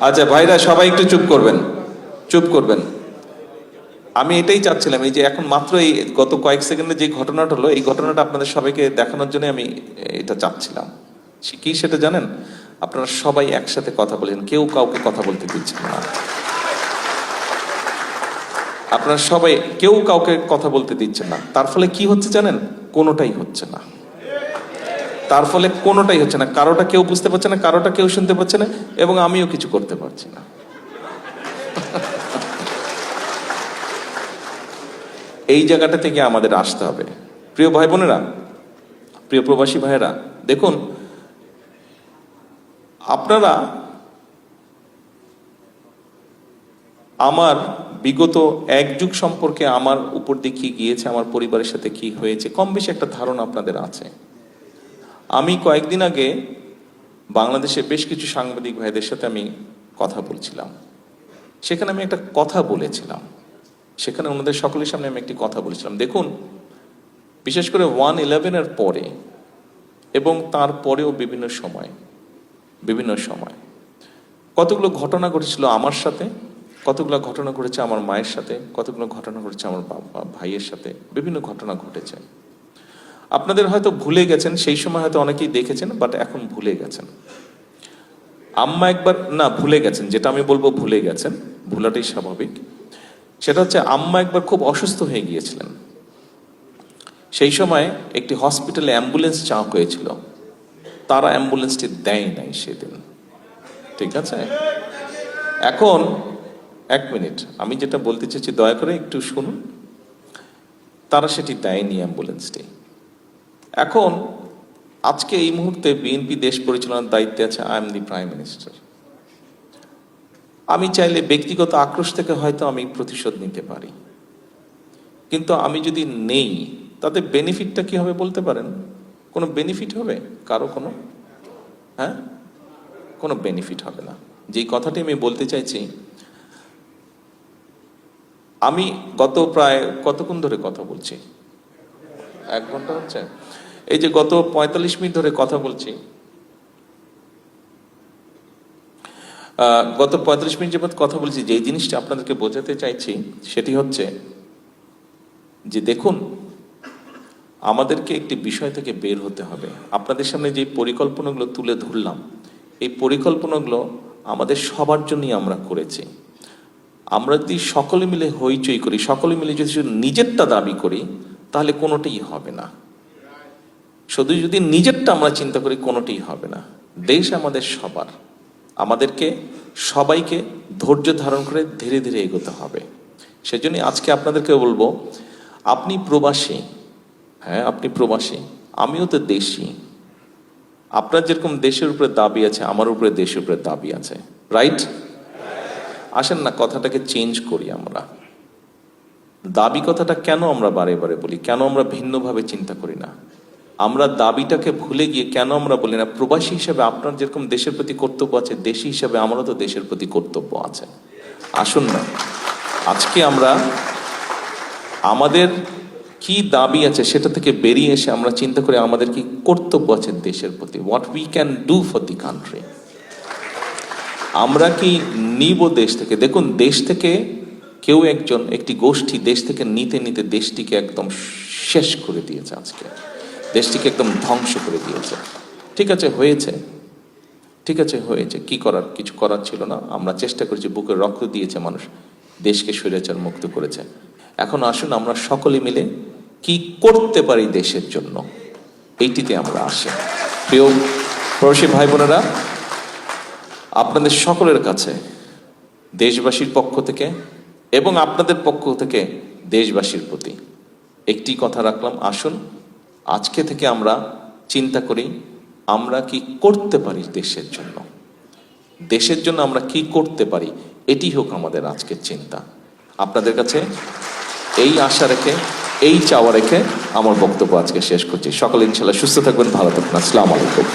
আচ্ছা ভাইরা, সবাই একটু চুপ করবেন। আমি এটাই চাচ্ছিলাম, এই যে এখন মাত্র এই গত কয়েক সেকেন্ডে যে ঘটনাটা হলো, এই ঘটনাটা আপনাদের সবাইকে দেখানোর জন্য আমি এটা চাচ্ছিলাম। কি সেটা জানেন? আপনারা সবাই একসাথে কথা বলেন, কেউ কাউকে কথা বলতে দিচ্ছেন না, আপনারা সবাই কেউ কাউকে কথা বলতে দিচ্ছেন না। তার ফলে কি হচ্ছে জানেন? কোনোটাই হচ্ছে না, কারোটা কেউ বুঝতে পারছে না, কারোটা কেউ শুনতে পাচ্ছে না, এবং আমিও কিছু করতে পারছি না। এই জায়গাটা থেকে আমাদের আসতে হবে। প্রিয় ভাই বোনেরা, প্রিয় প্রবাসী ভাইয়েরা, দেখুন আপনারা আমার বিগত এক যুগ সম্পর্কে আমার উপর দিয়ে কি গিয়েছে, আমার পরিবারের সাথে কি হয়েছে, কম বেশি একটা ধারণা আপনাদের আছে। আমি কয়েকদিন আগে বাংলাদেশে বেশ কিছু সাংবাদিক ভাইদের সাথে আমি কথা বলছিলাম। সেখানে আমি একটা কথা বলেছিলাম, সেখানে ওনাদের সকলের সামনে আমি একটি কথা বলেছিলাম। দেখুন, বিশেষ করে 1/11-এর পরে এবং তারপরেও বিভিন্ন সময় কতগুলো ঘটনা ঘটেছিল আমার সাথে, কতগুলো ঘটনা ঘটেছে আমার মায়ের সাথে, কতগুলো ঘটনা ঘটেছে আমার বাবা ভাইয়ের সাথে, বিভিন্ন ঘটনা ঘটেছে। আপনাদের হয়তো ভুলে গেছেন, সেই সময় হয়তো অনেকেই দেখেছেন, বাট এখন ভুলে গেছেন। আম্মা একবার না ভুলে গেছেন, যেটা আমি বলবো ভুলে গেছেন, ভুলাটাই স্বাভাবিক। সেটা হচ্ছে আম্মা একবার খুব অসুস্থ হয়ে গিয়েছিলেন। সেই সময় একটি হসপিটালে অ্যাম্বুলেন্স চাওয়া হয়েছিল, তারা অ্যাম্বুলেন্সটি দেয় নাই সেদিন। ঠিক আছে, এখন এক মিনিট, আমি যেটা বলতে চাইছি দয়া করে একটু শুনুন। তারা সেটি দেয়নি অ্যাম্বুলেন্সটি। এখন আজকে এই মুহূর্তে বিএনপি দেশ পরিচালনার দায়িত্বে আছে, I am the prime minister. আমি চাইলে ব্যক্তিগত আক্রোশ থেকে হয়তো আমি প্রতিশোধ নিতে পারি, কিন্তু আমি যদি নেই তাতে বেনিফিটটা কি হবে বলতে পারেন? কোনো বেনিফিট হবে কারো? কোনো বেনিফিট হবে না। যেই কথাটি আমি বলতে চাইছি, আমি গত প্রায় কতক্ষণ ধরে কথা বলছি, 1 ঘন্টা হচ্ছে। এই যে গত 45 মিনিট ধরে কথা বলছি, গত 45 মিনিট যাবত কথা বলছি, যে জিনিসটা আপনাদেরকে বোঝাতে চাইছি সেটি হচ্ছে যে দেখুন, আমাদেরকে একটি বিষয় থেকে বের হতে হবে। আপনাদের সামনে যে পরিকল্পনাগুলো তুলে ধরলাম, এই পরিকল্পনাগুলো আমাদের সবার জন্যই আমরা করেছি। আমরা যদি সকলে মিলে হইচই করি, সকলে মিলে যদি শুধু নিজেরটা দাবি করি, তাহলে কোনোটাই হবে না। শুধু যদি নিজেরটা আমরা চিন্তা করি, কোনোটাই হবে না। দেশ আমাদের সবার, আমাদেরকে সবাইকে ধৈর্য ধারণ করে ধীরে ধীরে এগোতে হবে। সেজন্য আজকে আপনাদেরকে বলবো, আপনি প্রবাসী, হ্যাঁ আপনি প্রবাসী, আমিও তো দেশি। আপনার যেরকম দেশের উপরে দাবি আছে, আমার উপরে দেশের উপরে দাবি আছে, রাইট? আসেন না কথাটাকে চেঞ্জ করি। আমরা দাবি কথাটা কেন আমরা বারে বারে বলি, কেন আমরা ভিন্নভাবে চিন্তা করি না? আমরা দাবিটাকে ভুলে গিয়ে কেন আমরা বলি না, প্রবাসী হিসেবে আপনার যেরকম দেশের প্রতি কর্তব্য আছে, দেশি হিসেবে আমারও তো দেশের প্রতি কর্তব্য আছে। আসুন না আজকে আমরা আমাদের কি দাবি আছে সেটা থেকে বেরিয়ে এসে আমরা চিন্তা করি আমাদের কি কর্তব্য আছে দেশের প্রতি, what we can do for the country. আমরা কি নিব দেশ থেকে? দেখুন, দেশ থেকে কেউ একজন, একটি গোষ্ঠী দেশ থেকে নিতে নিতে দেশটিকে একদম শেষ করে দিয়েছে, আজকে দেশটিকে একদম ধ্বংস করে দিয়েছে। ঠিক আছে, হয়েছে, ঠিক আছে হয়েছে, কি করার? কিছু করার ছিল না। আমরা চেষ্টা করেছি, বুকের রক্ত দিয়েছে মানুষ, দেশকে স্বৈরাচার মুক্ত করেছে। এখন আসুন আমরা সকলে মিলে কি করতে পারি দেশের জন্য, এইটিতে আমরা আসি। প্রিয় প্রবাসী ভাই বোনেরা, আপনাদের সকলের কাছে দেশবাসীর পক্ষ থেকে এবং আপনাদের পক্ষ থেকে দেশবাসীর প্রতি একটি কথা রাখলাম, আসুন আজকে থেকে আমরা চিন্তা করি আমরা কি করতে পারি দেশের জন্য। দেশের জন্য আমরা কি করতে পারি, এটি হোক আমাদের আজকের চিন্তা। আপনাদের কাছে এই আশা রেখে, এই চাওয়া রেখে আমার বক্তব্য আজকে শেষ করছি। সকলে ইনশাল্লাহ সুস্থ থাকবেন, ভালো থাকবেন। আসসালামু আলাইকুম।